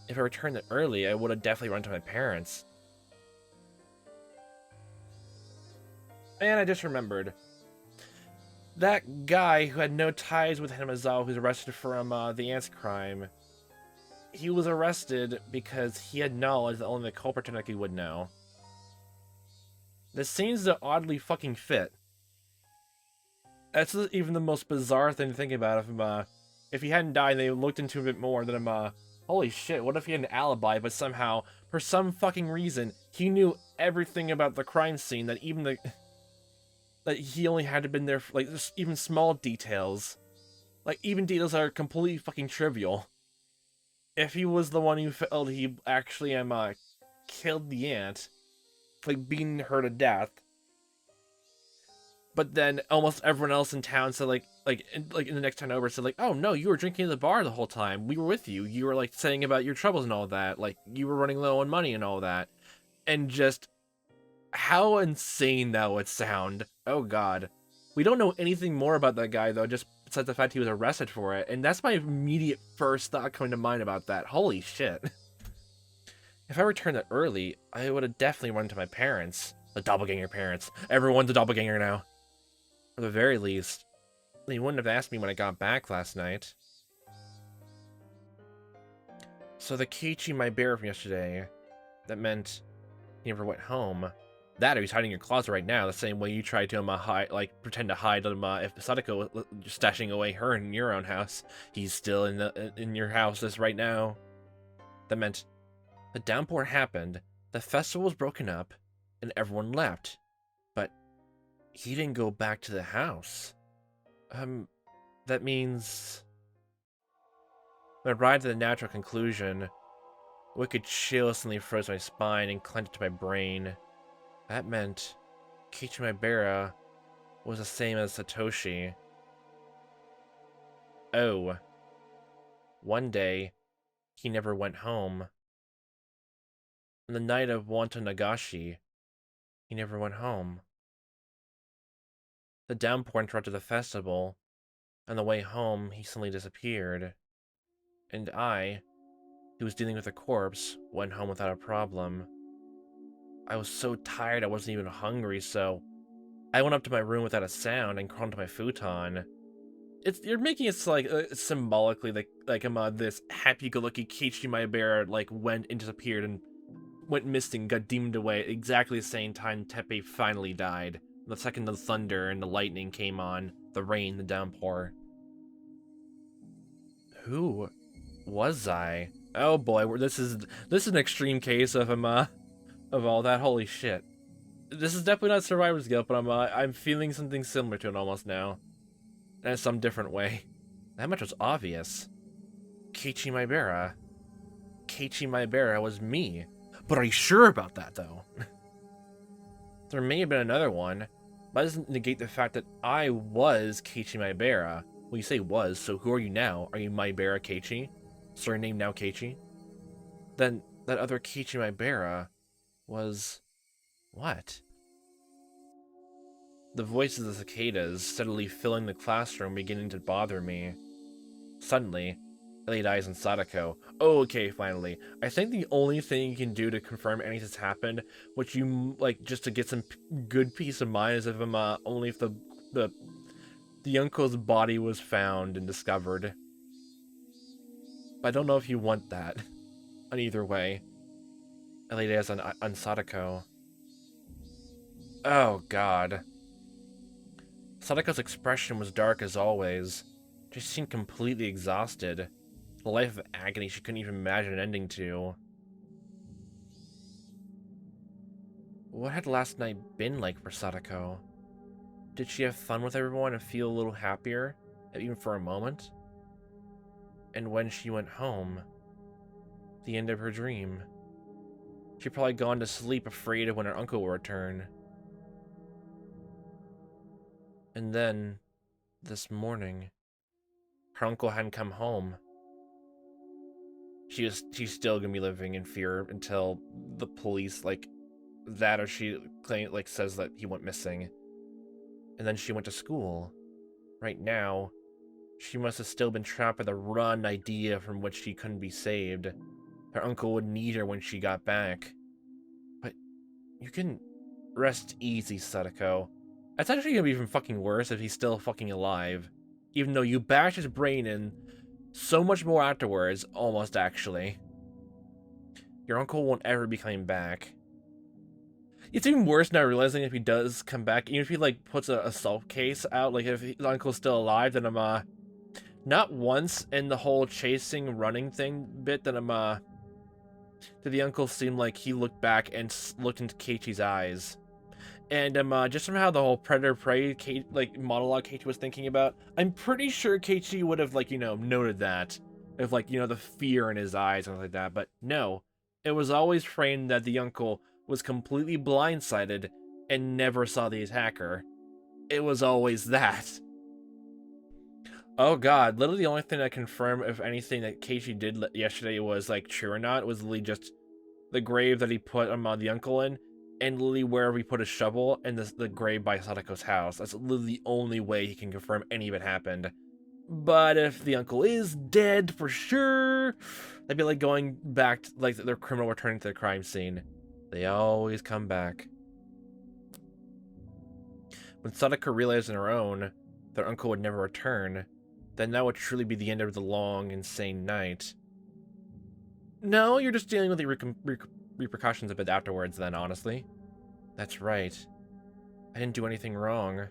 If I returned it early, I would have definitely run to my parents. And I just remembered. That guy who had no ties with Hinamizawa who was arrested from the Ant's crime, he was arrested because he had knowledge that only the culprit technically would know. This seems to oddly fucking fit. That's even the most bizarre thing to think about. If he hadn't died and they looked into him a bit more, then Holy shit, what if he had an alibi, but somehow, for some fucking reason, he knew everything about the crime scene, that even that he only had to been there for, like, just even small details. Like, even details that are completely fucking trivial. If he was the one who failed, he actually killed the aunt, like, beating her to death. But then almost everyone else in town said, in the next town over, said, like, oh no, you were drinking at the bar the whole time. We were with you. You were, like, saying about your troubles and all that. Like, you were running low on money and all that. And just how insane that would sound. Oh god. We don't know anything more about that guy, though, just besides the fact he was arrested for it. And that's my immediate first thought coming to mind about that. Holy shit. If I returned that early, I would have definitely run to my parents. The doppelganger parents. Everyone's a doppelganger now. At the very least, they wouldn't have asked me when I got back last night. So the Keiichi my bear from yesterday, that meant he never went home. That or he's hiding in your closet right now, the same way you tried to pretend to hide him if Sadako was stashing away her in your own house. He's still in your house this right now. That meant the downpour happened, the festival was broken up, and everyone left. But he didn't go back to the house. That means... When I arrived at the natural conclusion, a wicked chill suddenly froze my spine and clenched to my brain. That meant Keiichi Maebara was the same as Satoshi. Oh. One day, he never went home. On the night of Wanto Nagashi, he never went home. The downpour interrupted the festival. On the way home, he suddenly disappeared. And I, who was dealing with a corpse, went home without a problem. I was so tired I wasn't even hungry, so I went up to my room without a sound and crawled into my futon. You're making it like symbolically this happy-go-lucky Keiichi Maebara went and disappeared and went missing, got deemed away at exactly the same time Teppei finally died. The second the thunder and the lightning came on, the rain, the downpour. Who was I? Oh boy, this is an extreme case of all that. Holy shit. This is definitely not Survivor's Guilt, but I'm feeling something similar to it almost now. In some different way. That much was obvious. Keiichi Maebara. Keiichi Maebara was me. But are you sure about that, though? There may have been another one, but that doesn't negate the fact that I was Keiichi Maebara. Well, you say was, so who are you now? Are you Maebara Keiichi? Surname now Keiichi? Then that other Keiichi Maebara was... what? The voices of the cicadas steadily filling the classroom beginning to bother me. Suddenly, I laid eyes on Sadako. Oh, okay, finally. I think the only thing you can do to confirm anything's happened, which you, just to get some good peace of mind, is if only if the uncle's body was found and discovered. But I don't know if you want that. On either way. I laid eyes on Sadako. Oh, God. Sadako's expression was dark as always. She seemed completely exhausted. A life of agony she couldn't even imagine an ending to. What had last night been like for Sadako? Did she have fun with everyone and feel a little happier, even for a moment? And when she went home, the end of her dream, she'd probably gone to sleep afraid of when her uncle would return. And then, this morning, her uncle hadn't come home. She's still gonna be living in fear until the police, that, or she says that he went missing. And then she went to school. Right now, she must have still been trapped by the run idea from which she couldn't be saved. Her uncle would need her when she got back. But you can rest easy, Sadako. It's actually gonna be even fucking worse if he's still fucking alive. Even though you bashed his brain in so much more afterwards, almost actually. Your uncle won't ever be coming back. It's even worse now realizing if he does come back, even if he puts a assault case out, if his uncle's still alive, then Not once in the whole chasing, running thing bit that did the uncle seem like he looked back and looked into Keiichi's eyes. And just from how the whole predator-prey monologue Keiichi was thinking about, I'm pretty sure Keiichi would have, like, noted that. If, like, the fear in his eyes and like that. But no, it was always framed that the uncle was completely blindsided and never saw the attacker. It was always that. Oh god, literally the only thing that confirmed if anything that Keiichi did yesterday was, like, true or not was literally just the grave that he put the uncle in, and literally wherever he put his shovel, and the grave by Sadako's house. That's literally the only way he can confirm any of it happened. But if the uncle is dead for sure, that'd be like going back to, like, their criminal returning to the crime scene. They always come back. When Sadako realized on her own their uncle would never return, then that would truly be the end of the long, insane night. No, you're just dealing with the repercussions a bit afterwards then, honestly. That's right. I didn't do anything wrong.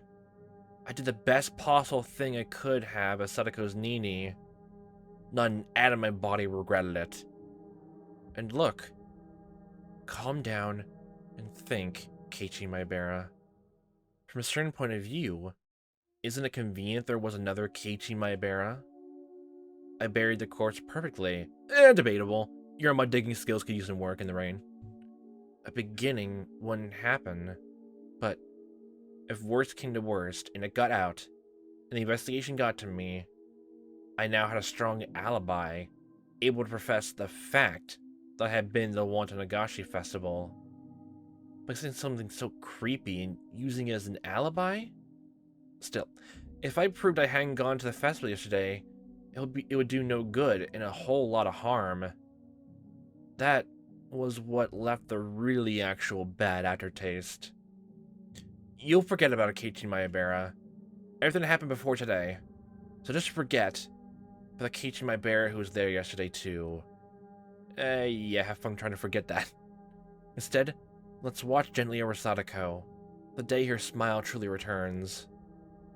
I did the best possible thing I could have as Sadako's Nini. Not an atom of my body regretted it. And look. Calm down and think, Keiichi Maebara. From a certain point of view, isn't it convenient there was another Keiichi Maebara? I buried the corpse perfectly. Debatable. Your mud digging skills could use some work in the rain. A beginning wouldn't happen, but if worst came to worst and it got out, and the investigation got to me, I now had a strong alibi, able to profess the fact that I had been to the Watanagashi festival. But saying something so creepy and using it as an alibi? Still, if I proved I hadn't gone to the festival yesterday, it would do no good and a whole lot of harm. That was what left the really actual bad aftertaste. You'll forget about it, Keiichi Maebara. Everything that happened before today. So just forget for the Keiichi Maebara who was there yesterday too. Yeah, have fun trying to forget that. Instead, let's watch gently over Sadako. The day her smile truly returns.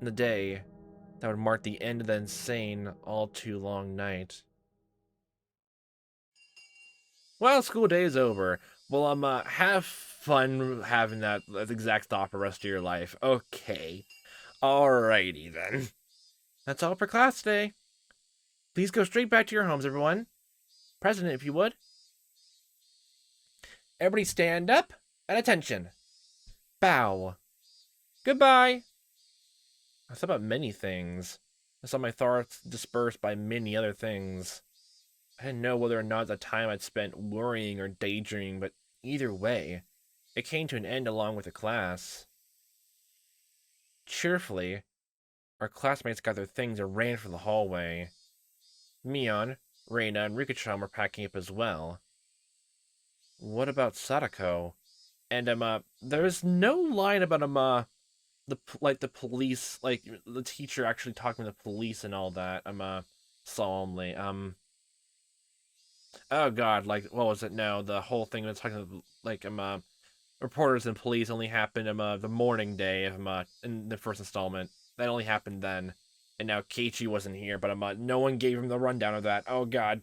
And the day that would mark the end of the insane, all too long night. Well, school day is over. Well, have fun having that exact thought for the rest of your life. Okay. Alrighty then. That's all for class today. Please go straight back to your homes, everyone. President, if you would. Everybody stand up and attention. Bow. Goodbye. I thought about many things. I saw my thoughts dispersed by many other things. I didn't know whether or not the time I'd spent worrying or daydreaming, but either way, it came to an end along with the class. Cheerfully, our classmates got their things and ran for the hallway. Mion, Reina, and Rika-chan were packing up as well. What about Sadako? And there's no line about the police, like the teacher actually talking to the police and all that. Solemnly. Oh god, like, what was it? No, the whole thing was talking to, like, reporters and police only happened the morning day of in the first installment. That only happened then. And now Keiichi wasn't here, but no one gave him the rundown of that. Oh god.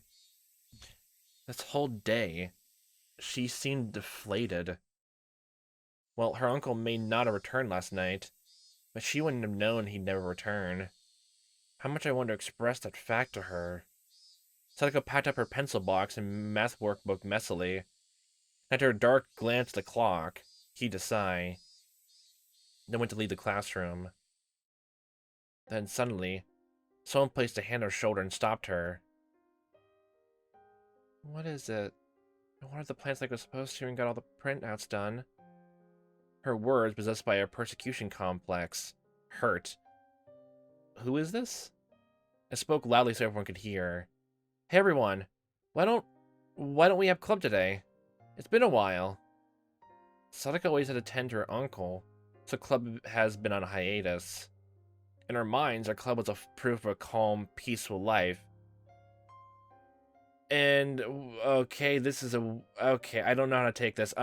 This whole day, she seemed deflated. Well, her uncle may not have returned last night, but she wouldn't have known he'd never return. How much I wanted to express that fact to her. Sadako packed up her pencil box and math workbook messily. After a dark glance at the clock, heaved a sigh. Then went to leave the classroom. Then suddenly, someone placed a hand on her shoulder and stopped her. What is it? I wanted the plans like I was supposed to and got all the printouts done. Her words, possessed by a persecution complex, hurt. Who is this? I spoke loudly so everyone could hear. Hey everyone, why don't we have club today? It's been a while. Sadako always had to tend to her uncle, so club has been on a hiatus. In our minds, our club was a proof of a calm, peaceful life. And, okay, okay, I don't know how to take this.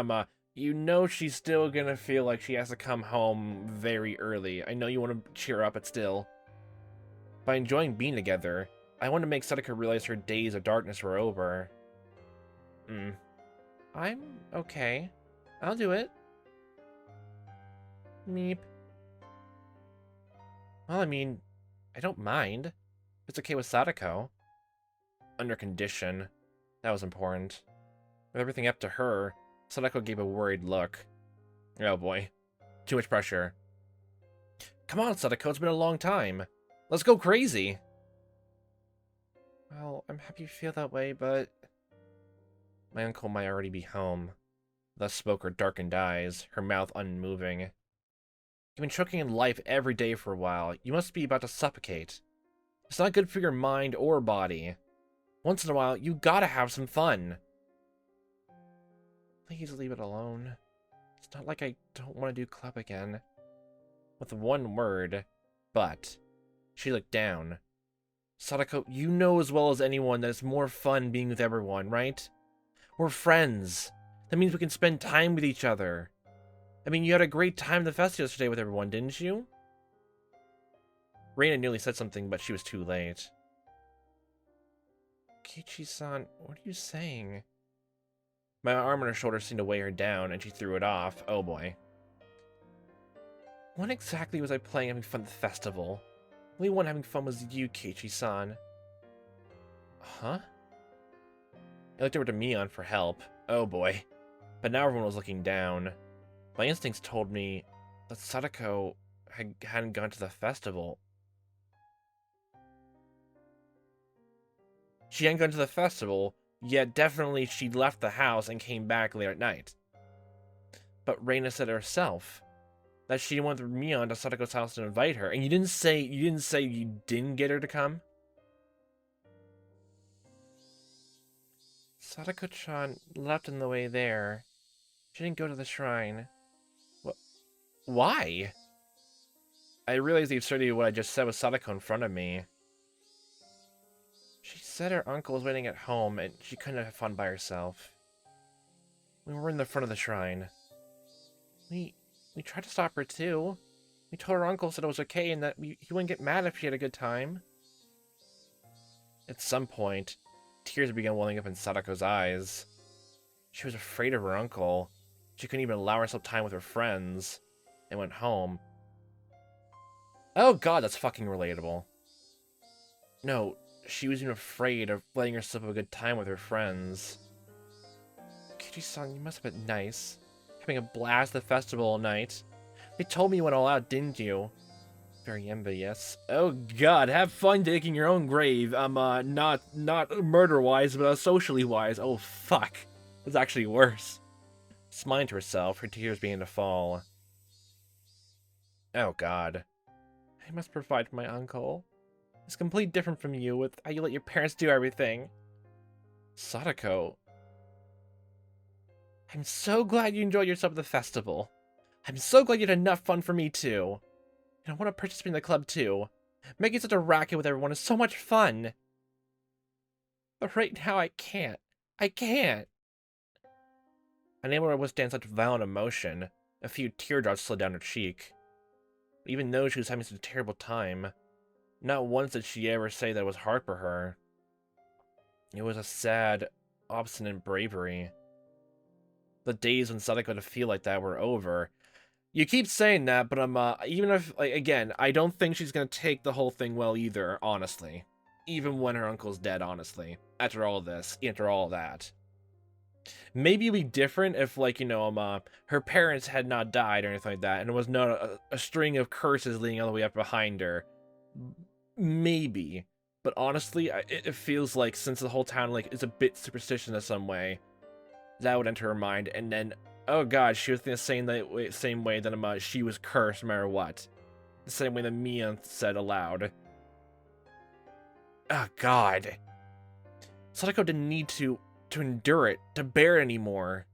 You know she's still gonna feel like she has to come home very early. I know you want to cheer her up, but still. By enjoying being together, I wanted to make Sadako realize her days of darkness were over. I'm okay. I'll do it. Meep. Well, I mean, I don't mind. If it's okay with Sadako. Under condition. That was important. With everything up to her, Sadako gave a worried look. Oh boy. Too much pressure. Come on, Sadako, it's been a long time. Let's go crazy! Well, I'm happy you feel that way, but... My uncle might already be home. Thus spoke her darkened eyes, her mouth unmoving. You've been choking in life every day for a while. You must be about to suffocate. It's not good for your mind or body. Once in a while, you gotta have some fun. Please leave it alone. It's not like I don't want to do club again. With one word, but... She looked down. Sadako, you know as well as anyone that it's more fun being with everyone, right? We're friends. That means we can spend time with each other. I mean, you had a great time at the festival yesterday with everyone, didn't you? Reina nearly said something, but she was too late. Kichi-san, what are you saying? My arm on her shoulder seemed to weigh her down, and she threw it off. Oh boy. When exactly was I playing having fun at the festival? The only one having fun was you, Keiichi-san. Huh? I looked over to Mion for help. Oh boy. But now everyone was looking down. My instincts told me that Sadako hadn't gone to the festival. She hadn't gone to the festival, yet definitely she left the house and came back later at night. But Reina said herself that she went with Mion to Sadako's house to invite her, and you didn't say you didn't get her to come? Sadako-chan left on the way there. She didn't go to the shrine. What? Why? I realized the absurdity of what I just said with Sadako in front of me. She said her uncle was waiting at home, and she couldn't have fun by herself. We were in the front of the shrine. We tried to stop her too. We told her uncle said it was okay and that he wouldn't get mad if she had a good time. At some point, tears began welling up in Sadako's eyes. She was afraid of her uncle. She couldn't even allow herself time with her friends. And went home. Oh god, that's fucking relatable. No, she was even afraid of letting herself have a good time with her friends. Kichi-san, you must have been nice. Having a blast at the festival all night. They told me you went all out, didn't you? Very envious. Oh god, have fun digging your own grave. Not murder-wise, but socially wise. Oh fuck. That's actually worse. Smiling to herself, her tears began to fall. Oh god. I must provide for my uncle. It's completely different from you with how you let your parents do everything. Sadako. I'm so glad you enjoyed yourself at the festival. I'm so glad you had enough fun for me too. And I want to participate in the club too. Making such a racket with everyone is so much fun. But right now I can't. I can't. Unable to withstand such violent emotion, a few teardrops slid down her cheek. Even though she was having such a terrible time, not once did she ever say that it was hard for her. It was a sad, obstinate bravery. The days when Sadako had to feel like that were over. You keep saying that, but even if, like, again, I don't think she's gonna take the whole thing well either, honestly. Even when her uncle's dead, honestly. After all this, after all that. Maybe it'd be different if, like, you know, her parents had not died or anything like that, and it was not a string of curses leading all the way up behind her. Maybe. But honestly, it feels like since the whole town, like, is a bit superstitious in some way, that would enter her mind, and then, oh god, she was thinking the same way that she was cursed no matter what. The same way that Mia said aloud. Oh god. Sadako didn't need to endure it, to bear it anymore.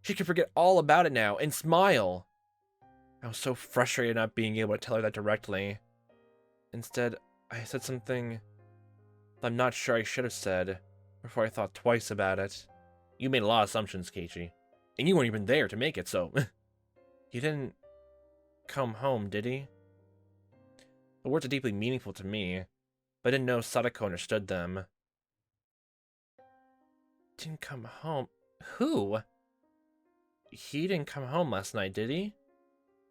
She could forget all about it now, and smile. I was so frustrated not being able to tell her that directly. Instead, I said something that I'm not sure I should have said, before I thought twice about it. You made a lot of assumptions, Keiichi. And you weren't even there to make it, so... You didn't come home, did he? The words are deeply meaningful to me. but I didn't know Sadako understood them. Didn't come home? Who? He didn't come home last night, did he?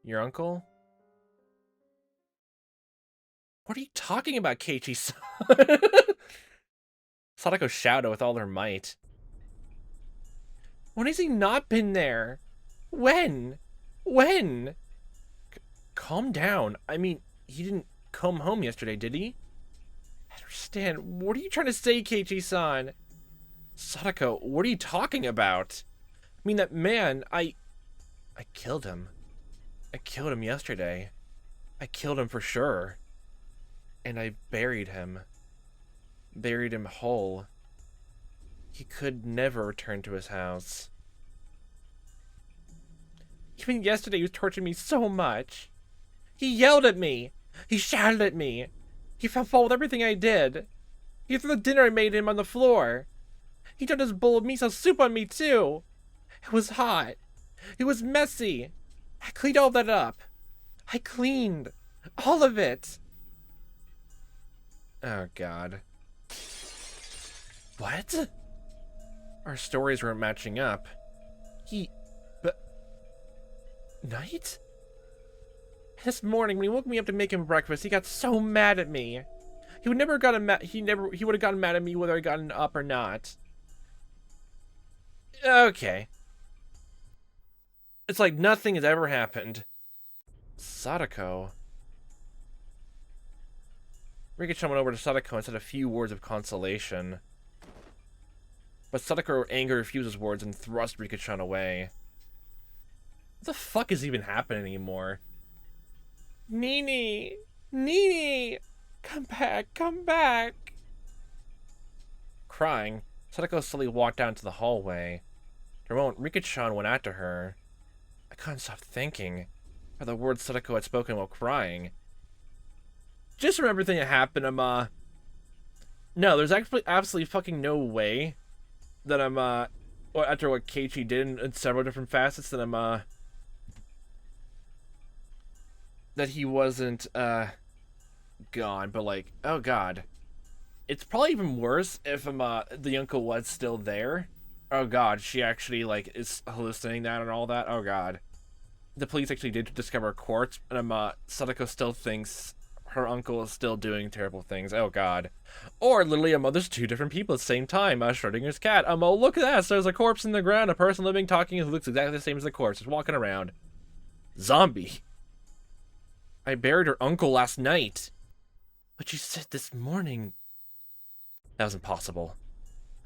Your uncle? What are you talking about, Keiichi-san? Sadako shouted with all her might. When has he not been there? When? When? Calm down. I mean, he didn't come home yesterday, did he? I don't understand. What are you trying to say, Keiichi-san? Sadako, what are you talking about? I mean, that man, I killed him. I killed him yesterday. I killed him for sure. And I buried him. Buried him whole. He could never return to his house. Even yesterday he was torturing me so much. He yelled at me. He shouted at me. He found fault with everything I did. He threw the dinner I made him on the floor. He dumped his bowl of miso soup on me too. It was hot. It was messy. I cleaned all that up. I cleaned. All of it. Oh, God. What? Our stories weren't matching up. But... Night? This morning, when he woke me up to make him breakfast, he got so mad at me. He would never gotten mad. He would have gotten mad at me whether I gotten up or not. Okay. It's like nothing has ever happened. Sadako. Rika-chan went over to Sadako and said a few words of consolation. But Sadako angrily refused his words and thrust Rika-chan away. What the fuck is even happening anymore? Nini! Nini! Come back! Come back! Crying, Sadako slowly walked down to the hallway. For a moment, Rika-chan went after her. I couldn't stop thinking of the words Sadako had spoken while crying. Just remember everything that happened, no, there's actually absolutely fucking no way that after what Keiichi did in several different facets, that that he wasn't, gone, but like, oh god. It's probably even worse if, the uncle was still there. Oh god, she actually, like, is hallucinating that and all that. Oh god. The police actually did discover a corpse, and, Sadako still thinks her uncle is still doing terrible things. Oh god. Or literally, there's two different people at the same time. Schrodinger's cat. Oh, look at that. So there's a corpse in the ground. A person living, talking, who looks exactly the same as the corpse. Just walking around. Zombie. I buried her uncle last night. But you said this morning. That was impossible.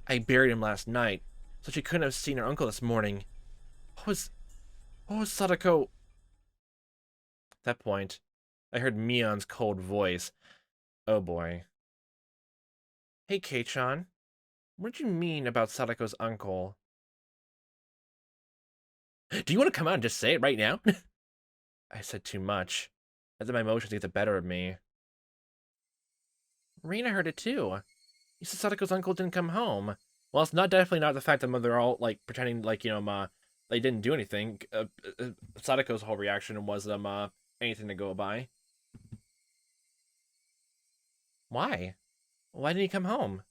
I buried him last night, so she couldn't have seen her uncle this morning. What was Sadako? At that point, I heard Mion's cold voice. Oh boy. Hey, Kei-chan. What did you mean about Sadako's uncle? Do you want to come out and just say it right now? I said too much. I let my emotions get the better of me. Rina heard it too. You said Sadako's uncle didn't come home. Well, it's definitely not the fact that they're all, like, pretending like, they didn't do anything. Sadako's whole reaction was, anything to go by. Why? Why didn't he come home?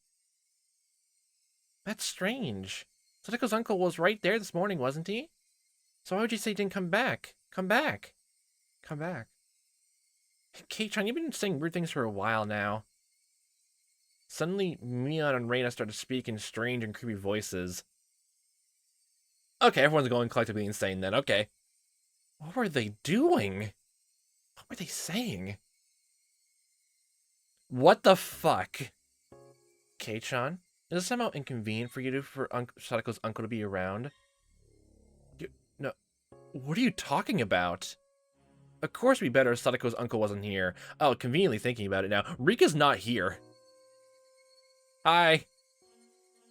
That's strange. Sadako's uncle was right there this morning, wasn't he? So why would you say he didn't come back? Come back. Come back. Kei-chan, you've been saying weird things for a while now. Suddenly, Mion and Reina started to speak in strange and creepy voices. Okay, everyone's going collectively insane then, okay. What were they doing? What were they saying? What the fuck? Kei-chan, is it somehow inconvenient for you for Sadako's uncle to be around? No, what are you talking about? Of course it'd be better if Sadako's uncle wasn't here. Oh, conveniently thinking about it now. Rika's not here. Hi.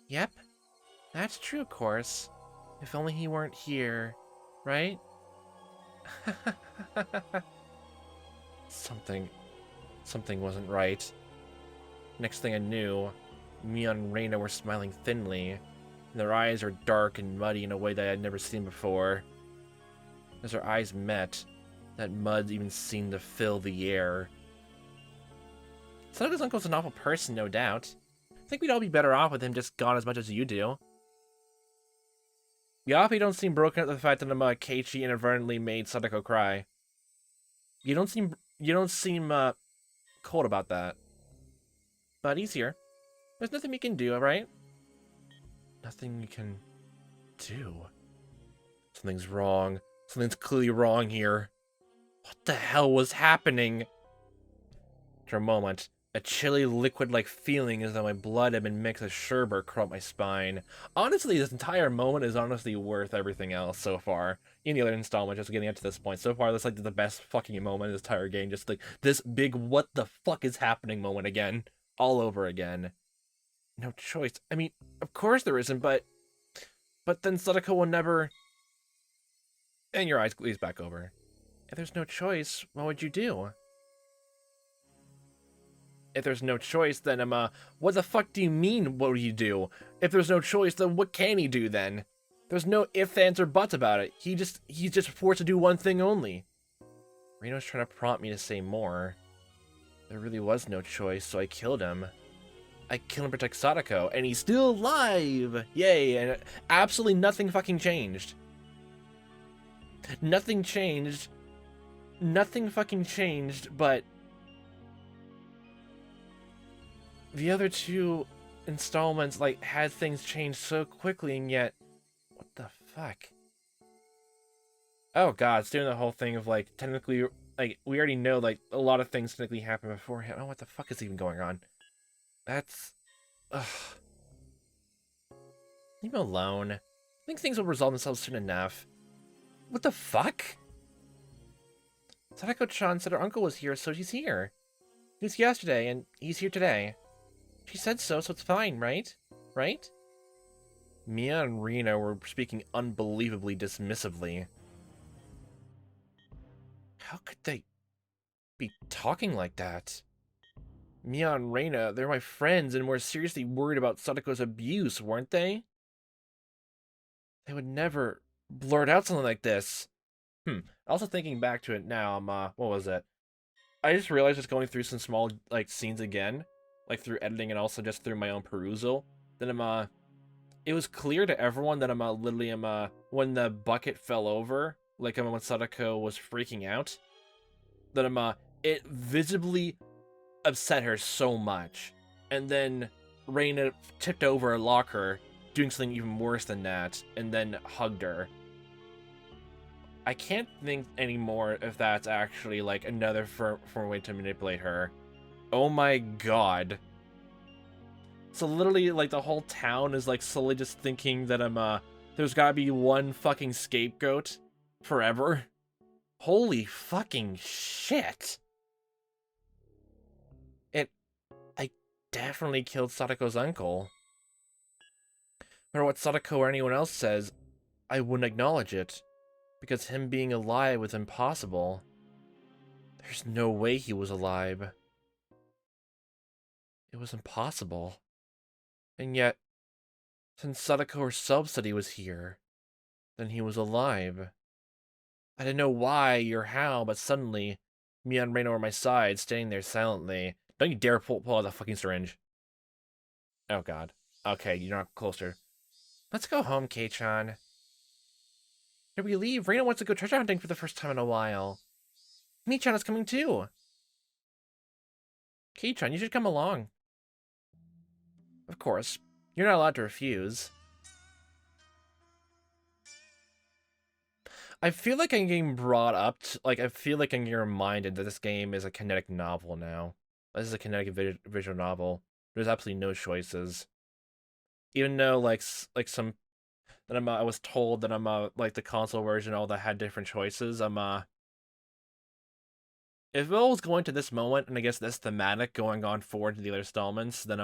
Yep, that's true, of course. If only he weren't here, right? Something wasn't right. Next thing I knew, Mion and Reina were smiling thinly, and their eyes were dark and muddy in a way that I had never seen before. As their eyes met, that mud even seemed to fill the air. Sadako's uncle's an awful person, no doubt. I think we'd all be better off with him just gone as much as you do. You don't seem broken at the fact that Keiichi inadvertently made Sadako cry. You don't seem cold about that. But he's here. There's nothing we can do, right? Nothing we can do. Something's wrong. Something's clearly wrong here. What the hell was happening? After a moment, a chilly liquid-like feeling as though my blood had been mixed with sherbet crawled up my spine. Honestly, this entire moment is honestly worth everything else so far. In the other installment, just getting up to this point. So far, that's like the best fucking moment in this entire game. Just like this big what the fuck is happening moment again. All over again. No choice. I mean, of course there isn't, but then Sadako will never... And your eyes glaze back over. If there's no choice, what would you do? If there's no choice, then what the fuck do you mean, what would you do? If there's no choice, then what can he do then? There's no ifs, ands, or buts about it. He's just forced to do one thing only. Reno's trying to prompt me to say more. There really was no choice, so I killed him. I killed him to protect Sadako, and he's still alive! Yay, and absolutely nothing fucking changed. Nothing changed. Nothing fucking changed, but... the other two installments, like, had things change so quickly, and yet... what the fuck? Oh god, it's doing the whole thing of, like, technically... like, we already know, like, a lot of things technically happened beforehand. Oh, what the fuck is even going on? That's... ugh. Leave me alone. I think things will resolve themselves soon enough. What the fuck? Sadako-chan said her uncle was here, so she's here. He was yesterday, and he's here today. She said so it's fine, right? Right? Mia and Reno were speaking unbelievably dismissively. How could they be talking like that? Mia and Reina, they're my friends and were seriously worried about Sadako's abuse, weren't they? They would never blurt out something like this. Also thinking back to it now, what was it? I just realized just going through some small, like, scenes again, like, through editing and also just through my own perusal, that it was clear to everyone that literally, when the bucket fell over, like, when Sadako was freaking out, that, it visibly upset her so much. And then Reina tipped over a locker, doing something even worse than that, and then hugged her. I can't think anymore if that's actually, like, another firm way to manipulate her. Oh my god. So literally, like, the whole town is, like, slowly just thinking that, there's gotta be one fucking scapegoat forever. Holy fucking shit. I definitely killed Sadako's uncle. No matter what Sadako or anyone else says, I wouldn't acknowledge it. Because him being alive was impossible. There's no way he was alive. It was impossible. And yet, since Sadako herself said he was here, then he was alive. I didn't know why or how, but suddenly, Mia and Reina were at my side, standing there silently. Don't you dare pull out the fucking syringe. Oh god. Okay, you're not closer. Let's go home, Kei-chan. Did we leave? Reina wants to go treasure hunting for the first time in a while. Mi-chan is coming too. Kei-chan, you should come along. Of course. You're not allowed to refuse. I feel like I'm getting brought up to, like, I feel like I'm getting reminded that this game is a kinetic novel now. This is a kinetic visual novel. There's absolutely no choices. Even though, like some... that I was told that like, the console version, all that had different choices, if it was going to this moment, and I guess this thematic going on forward to the other installments, then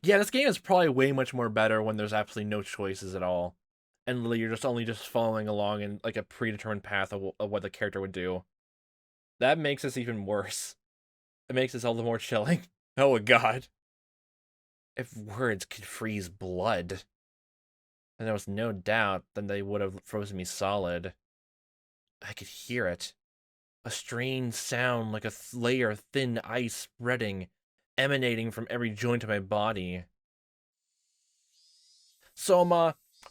yeah, this game is probably way much more better when there's absolutely no choices at all. And literally you're just following along in, like, a predetermined path of what the character would do. That makes this even worse. It makes this all the more chilling. Oh god. If words could freeze blood, then there was no doubt that they would have frozen me solid. I could hear it. A strange sound like a layer of thin ice spreading, emanating from every joint of my body. So,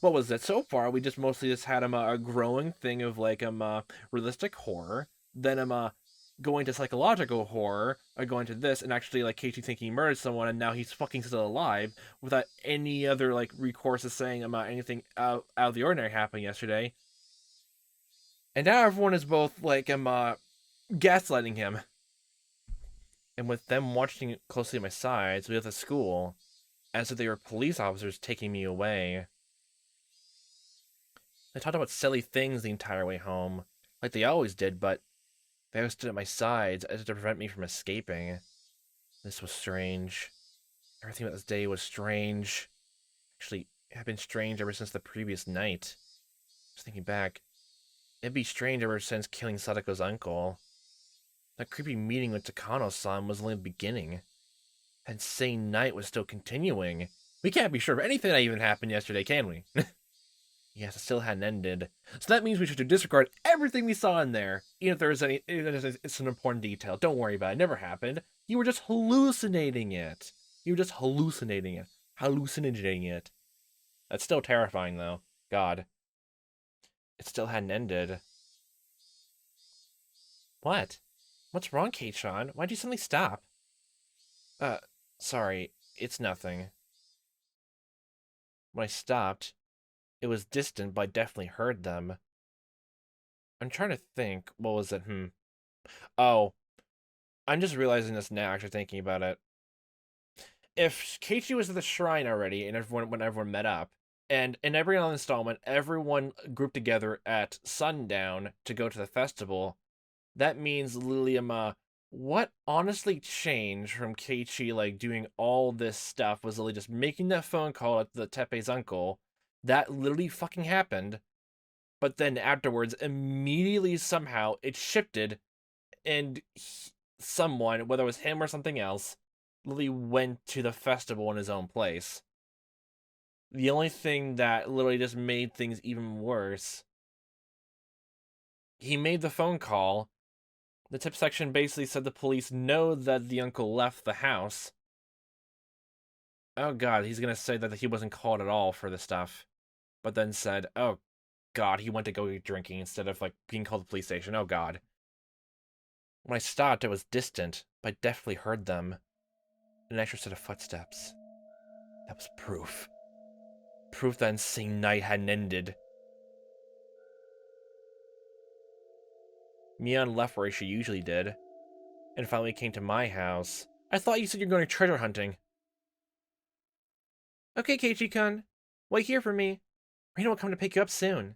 what was it? So far, we just mostly just had a growing thing of like realistic horror. Then going to psychological horror, or going to this, and actually like Casey thinking he murdered someone, and now he's fucking still alive without any other like recourse of saying anything out of the ordinary happening yesterday. And now everyone is both like gaslighting him, and with them watching closely at my sides, we left the school as if they were police officers taking me away. They talked about silly things the entire way home, like they always did, but they always stood at my sides as if to prevent me from escaping. This was strange. Everything about this day was strange. Actually, it had been strange ever since the previous night. Just thinking back, it'd be strange ever since killing Sadako's uncle. That creepy meeting with Takano-san was only the beginning. That insane night was still continuing. We can't be sure of anything that even happened yesterday, can we? Yes, it still hadn't ended. So that means we should disregard everything we saw in there, even if there is even if it's an important detail. Don't worry about it. It never happened. You were just hallucinating it. You were just hallucinating it. Hallucinating it. That's still terrifying, though. God. It still hadn't ended. What? What's wrong, Kate-chan? Why'd you suddenly stop? Sorry. It's nothing. When I stopped, it was distant, but I definitely heard them. I'm trying to think. What was it? Oh, I'm just realizing this now, actually thinking about it. If Keiichi was at the shrine already, and when everyone met up, and in every other installment, everyone grouped together at sundown to go to the festival, that means Lilium, what honestly changed from Keiichi like doing all this stuff was literally just making that phone call at the Teppei's uncle. That literally fucking happened. But then afterwards, immediately somehow it shifted, and someone, whether it was him or something else, literally went to the festival in his own place. The only thing that literally just made things even worse, he made the phone call. The tip section basically said the police know that the uncle left the house. Oh god, he's gonna say that he wasn't called at all for the stuff. But then said, oh god, he went to go get drinking instead of like being called to the police station. Oh god. When I stopped, it was distant, but I definitely heard them. An extra set of footsteps. That was proof. Proof that insane night hadn't ended. Mion left where she usually did, and finally came to my house. I thought you said you're going treasure hunting. Okay, Keiichi-kun. Wait here for me. Rena will come to pick you up soon.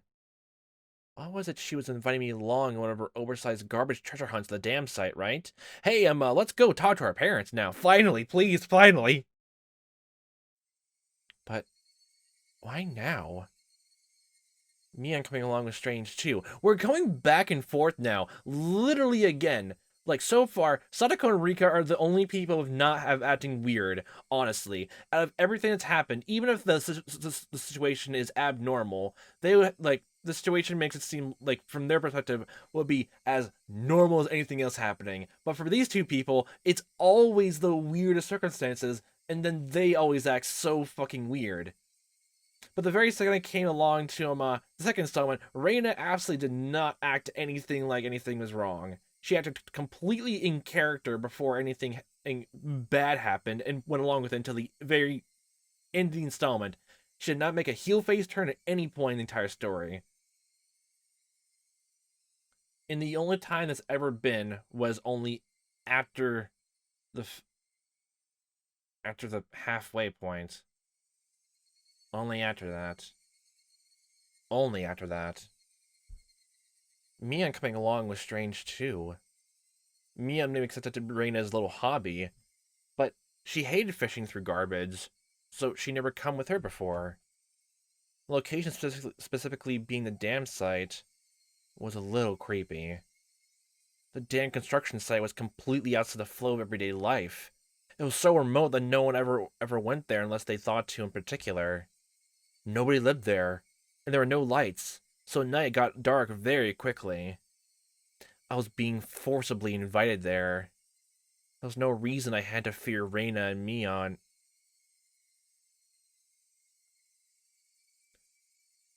Why was it she was inviting me along on one of her oversized garbage treasure hunts at the dam site, right? Hey, let's go talk to our parents now. Finally, please, finally. But why now? Mion coming along was strange too. We're going back and forth now, literally again. Like so far, Sadako and Rika are the only people who have not have acting weird. Honestly, out of everything that's happened, even if the situation is abnormal, they would like the situation makes it seem like from their perspective would be as normal as anything else happening. But for these two people, it's always the weirdest circumstances, and then they always act so fucking weird. But the very second I came along to the second installment, Reina absolutely did not act anything like anything was wrong. She acted completely in character before anything bad happened and went along with it until the very end of the installment. She did not make a heel face turn at any point in the entire story. And the only time that's ever been was only after the halfway point. Only after that. Only after that. Mion coming along was strange too. Mion maybe accepted Reina's little hobby, but she hated fishing through garbage, so she never come with her before. The location specifically being the dam site was a little creepy. The dam construction site was completely outside the flow of everyday life. It was so remote that no one ever went there unless they thought to in particular. Nobody lived there, and there were no lights, so at night it got dark very quickly. I was being forcibly invited there. There was no reason I had to fear Reina and Mion.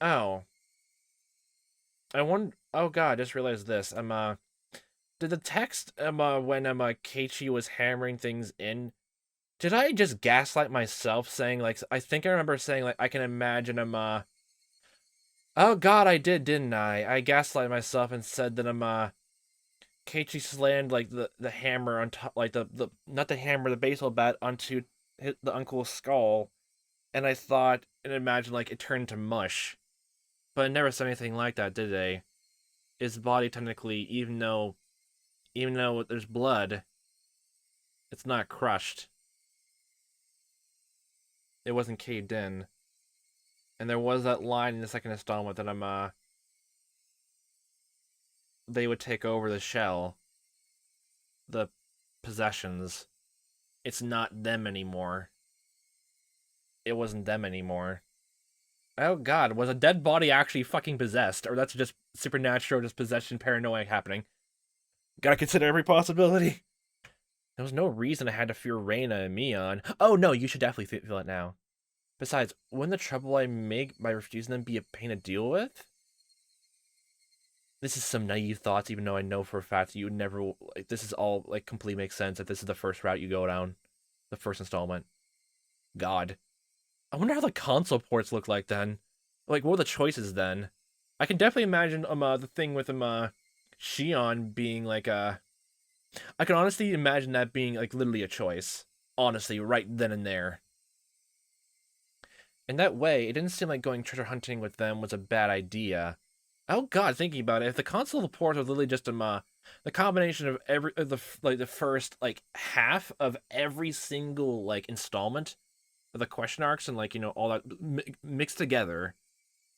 Oh. I wonder. Oh god, I just realized this. Did the text, when, Keiichi was hammering things in, did I just gaslight myself saying, like, I think I remember saying, like, I can imagine oh god, I did, didn't I? I gaslight myself and said that, Keiichi slammed, like, the hammer on top, like, not the hammer, the baseball bat onto the uncle's skull, and I thought and imagined, like, it turned to mush. But it never said anything like that, did they? His body technically, even though there's blood, it's not crushed. It wasn't caved in. And there was that line in the second installment that they would take over the shell, the possessions. It's not them anymore. It wasn't them anymore. Oh god, was a dead body actually fucking possessed? Or that's just supernatural, just possession paranoia happening? Gotta consider every possibility. There was no reason I had to fear Reina and Mion. Oh no, you should definitely feel it now. Besides, wouldn't the trouble I make by refusing them be a pain to deal with? This is some naive thoughts, even though I know for a fact you would never, like, this is all, like, completely makes sense that this is the first route you go down. The first installment. God. I wonder how the console ports look like then. Like, what were the choices then? I can definitely imagine, the thing with, Shion being, like, I can honestly imagine that being, like, literally a choice. Honestly, right then and there. In that way, it didn't seem like going treasure hunting with them was a bad idea. Oh god, thinking about it, if the console ports are literally just the combination of the first, like, half of every single, like, installment of the question arcs and, like, all that mixed together,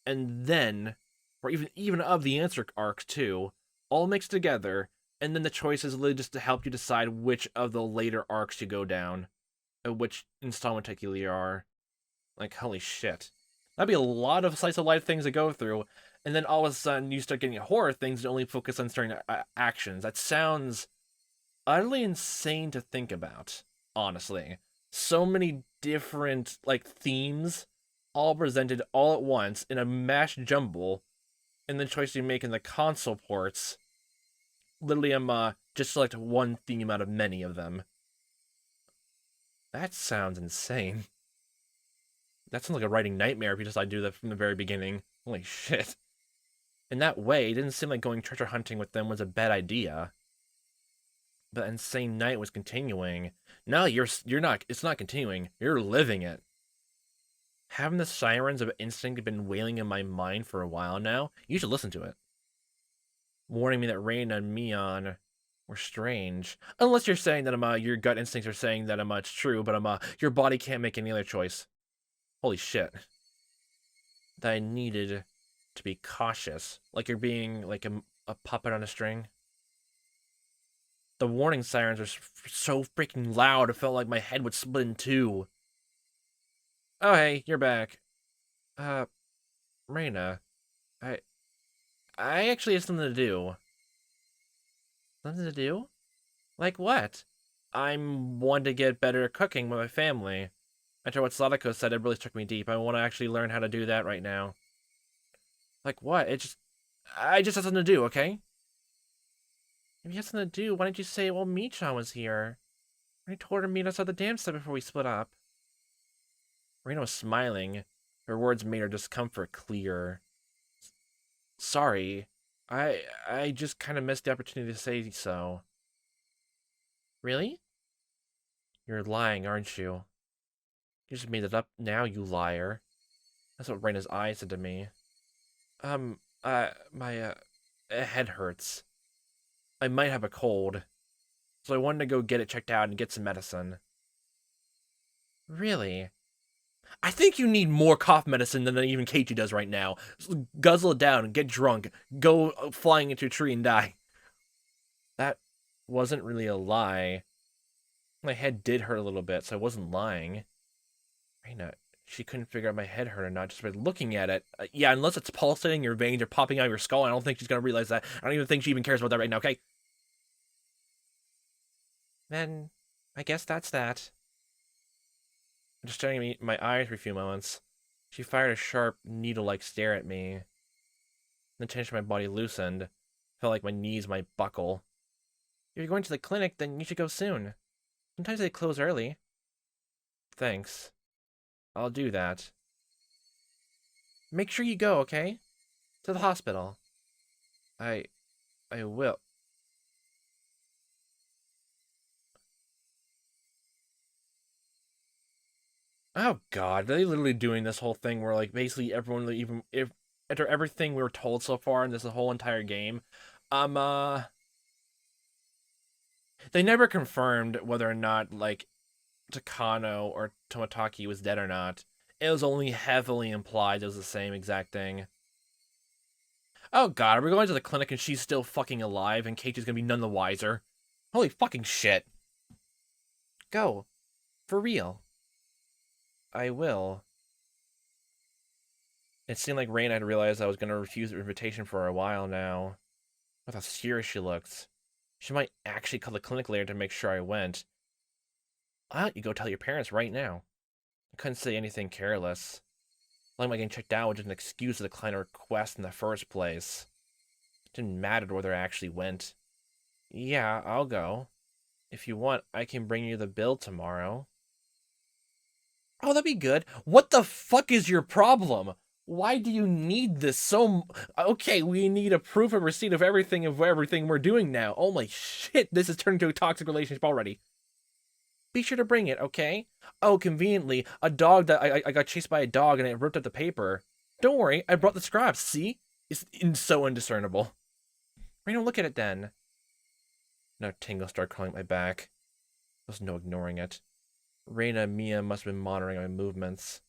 and then, or even of the answer arcs too, all mixed together, and then the choice is literally just to help you decide which of the later arcs you go down, and which installment particularly you are. Like, holy shit. That'd be a lot of slice of life things to go through, and then all of a sudden you start getting horror things that only focus on certain actions. That sounds utterly insane to think about, honestly. So many different, like, themes, all presented all at once in a mashed jumble, and the choice you make in the console ports, literally, just select one theme out of many of them. That sounds insane. That sounds like a writing nightmare if you decide to do that from the very beginning. Holy shit. In that way, it didn't seem like going treasure hunting with them was a bad idea. But Insane Night was continuing. No, you're not. It's not continuing. You're living it. Haven't the sirens of instinct been wailing in my mind for a while now? You should listen to it. Warning me that Reina and Mion were strange. Unless you're saying that your gut instincts are saying that it's true, but your body can't make any other choice. Holy shit. That I needed to be cautious. Like you're being like a puppet on a string. The warning sirens were so freaking loud, it felt like my head would split in two. Oh, hey, you're back. Reina, I actually have something to do. Something to do? Like what? I'm wanting to get better at cooking with my family. After what Sadako said, it really struck me deep. I want to actually learn how to do that right now. Like what? I just have something to do, okay? If you have something to do, why didn't you say, well, Michan was here? I told her to meet us at the dam site before we split up. Reina was smiling. Her words made her discomfort clear. Sorry. I just kind of missed the opportunity to say so. Really? You're lying, aren't you? You just made it up now, you liar. That's what Reina's eyes said to me. My head hurts. I might have a cold. So I wanted to go get it checked out and get some medicine. Really? I think you need more cough medicine than even Keiichi does right now. Guzzle it down, get drunk, go flying into a tree and die. That wasn't really a lie. My head did hurt a little bit, so I wasn't lying. Reina, She couldn't figure out my head hurt or not just by looking at it. Yeah, unless it's pulsating, your veins are popping out of your skull. I don't think she's gonna realize that. I don't even think she even cares about that right now, okay? Then, I guess that's that. Just staring at me, my eyes for a few moments. She fired a sharp, needle-like stare at me. The tension of my body loosened. Felt like my knees might buckle. If you're going to the clinic, then you should go soon. Sometimes they close early. Thanks. I'll do that. Make sure you go, okay? To the hospital. I will. Oh god, are they literally doing this whole thing where like basically everyone, even if after everything we were told so far in this whole entire game, um uh they never confirmed whether or not like Takano or Tomataki was dead or not. It was only heavily implied it was the same exact thing. Oh god, are we going to the clinic and she's still fucking alive and Keiichi's gonna be none the wiser? Holy fucking shit. Go. For real. I will. It seemed like Rain had realized I was gonna refuse her invitation for a while now. With how serious she looked. She might actually call the clinic later to make sure I went. Why don't you go tell your parents right now? I couldn't say anything careless. Letting my getting checked out was just an excuse to decline a request in the first place. It didn't matter whether I actually went. Yeah, I'll go. If you want, I can bring you the bill tomorrow. Oh, that'd be good. What the fuck is your problem? Why do you need this so... Okay, we need a proof of receipt of everything we're doing now. Oh my shit, this is turning into a toxic relationship already. Be sure to bring it, okay? Oh, conveniently, a dog that I got chased by a dog and it ripped up the paper. Don't worry, I brought the scraps, see? It's so undiscernible. Reno, look at it then. Now tingle started crawling my back. There was no ignoring it. Reina and Mia must have been monitoring my movements.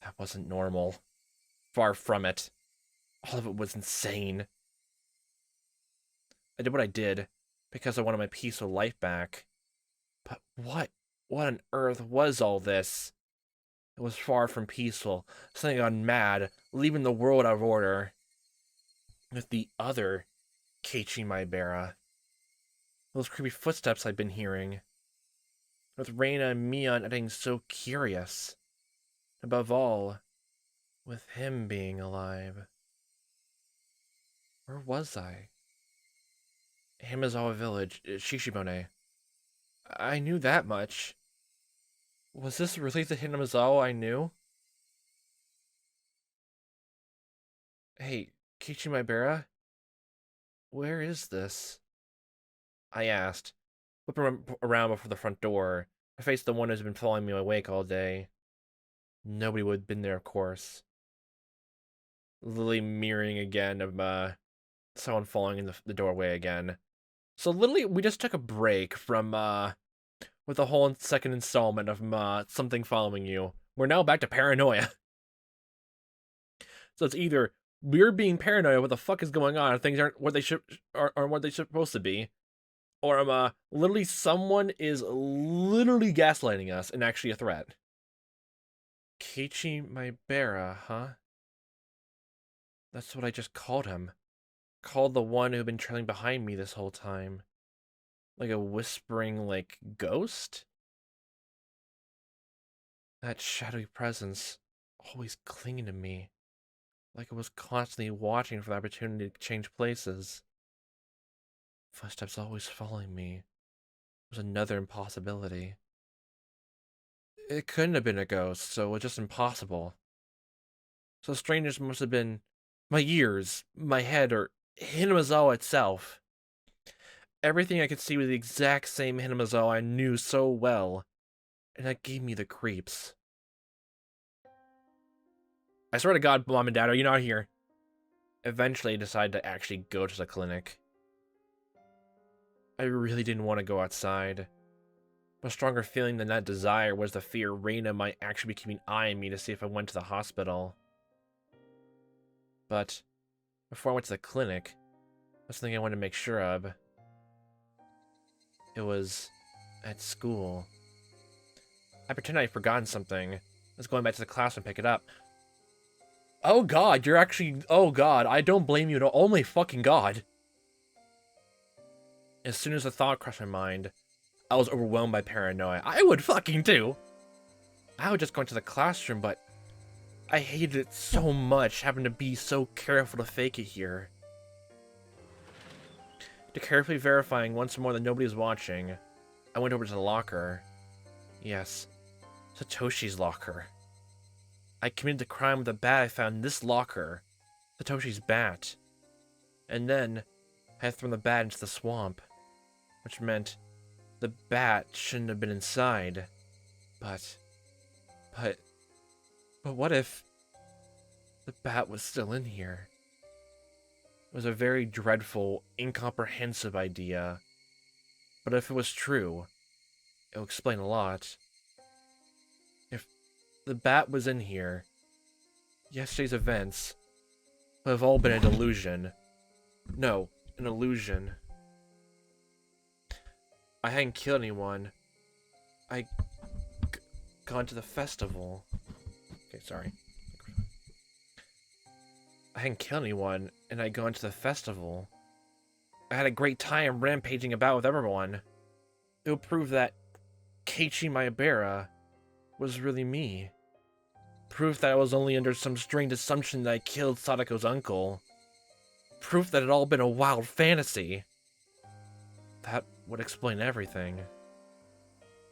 That wasn't normal. Far from it. All of it was insane. I did what I did because I wanted my peaceful life back. But what on earth was all this? It was far from peaceful. Something gone mad, leaving the world out of order. With the other Keiichi Maebara. Those creepy footsteps I'd been hearing. With Reina and Mia getting so curious. Above all, with him being alive. Where was I? Himizawa Village, Shishibone. I knew that much. Was this really the Himizawa I knew? Hey, Keiichi Maebara? Where is this? I asked, whipping around before the front door. I faced the one who's been following me in my wake all day. Nobody would have been there, of course. Lily mirroring again of someone falling in the doorway again. So literally, we just took a break from with the whole second installment of something following you. We're now back to paranoia. So it's either we're being paranoid, what the fuck is going on, things aren't what they should are what they're supposed to be, or literally someone is literally gaslighting us and actually a threat. Keiichi Maebara, huh? That's what I just called him. Called the one who'd been trailing behind me this whole time. Like a whispering, like, ghost? That shadowy presence, always clinging to me. Like it was constantly watching for the opportunity to change places. Footsteps always following me. Was another impossibility. It couldn't have been a ghost, so it was just impossible. So strangers must have been my ears, my head, or Hinamizawa itself. Everything I could see was the exact same Hinamizawa I knew so well, and that gave me the creeps. I swear to God, Mom and Dad, are you not here? Eventually, I decided to actually go to the clinic. I really didn't want to go outside. A stronger feeling than that desire was the fear Reina might actually be keeping an eye on me to see if I went to the hospital. But before I went to the clinic, that's something I wanted to make sure of. It was at school. I pretended I'd forgotten something, was going back to the class and pick it up. Oh god, you're actually... Oh god, I don't blame you at all. Oh my fucking god. As soon as the thought crossed my mind, I was overwhelmed by paranoia. I would fucking too. I would just go into the classroom, but I hated it so much, having to be so careful to fake it here. To carefully verifying once more that nobody was watching, I went over to the locker. Yes, Satoshi's locker. I committed the crime with the bat I found in this locker, Satoshi's bat. And then, I had thrown the bat into the swamp, which meant the bat shouldn't have been inside. But what if the bat was still in here? It was a very dreadful, incomprehensive idea. But if it was true, it would explain a lot. If the bat was in here, yesterday's events would have all been a delusion. No, an illusion. I hadn't killed anyone. I gone to the festival. Okay, sorry. I hadn't killed anyone, and I'd gone to the festival. I had a great time rampaging about with everyone. It would prove that Keiichi Maebara was really me. Proof that I was only under some strange assumption that I killed Sadako's uncle. Proof that it had all been a wild fantasy. That would explain everything.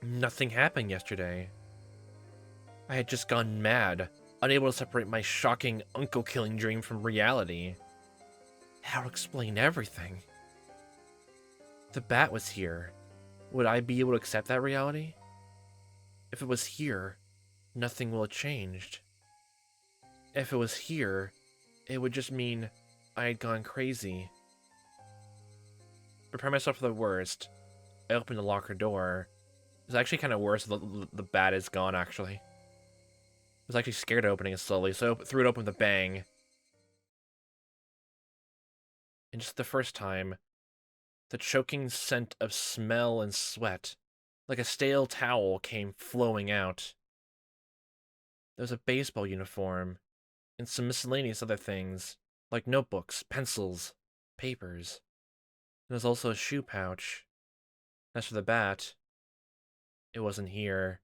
Nothing happened yesterday. I had just gone mad, unable to separate my shocking uncle-killing dream from reality. That would explain everything. If the bat was here, would I be able to accept that reality? If it was here, nothing will have changed. If it was here, it would just mean I had gone crazy. Prepare myself for the worst. I opened the locker door. It's actually kind of worse. The bat is gone, actually. I was actually scared of opening it slowly, so I threw it open with a bang. And just the first time, the choking scent of smell and sweat, like a stale towel, came flowing out. There was a baseball uniform, and some miscellaneous other things, like notebooks, pencils, papers. There was also a shoe pouch. As for the bat, it wasn't here.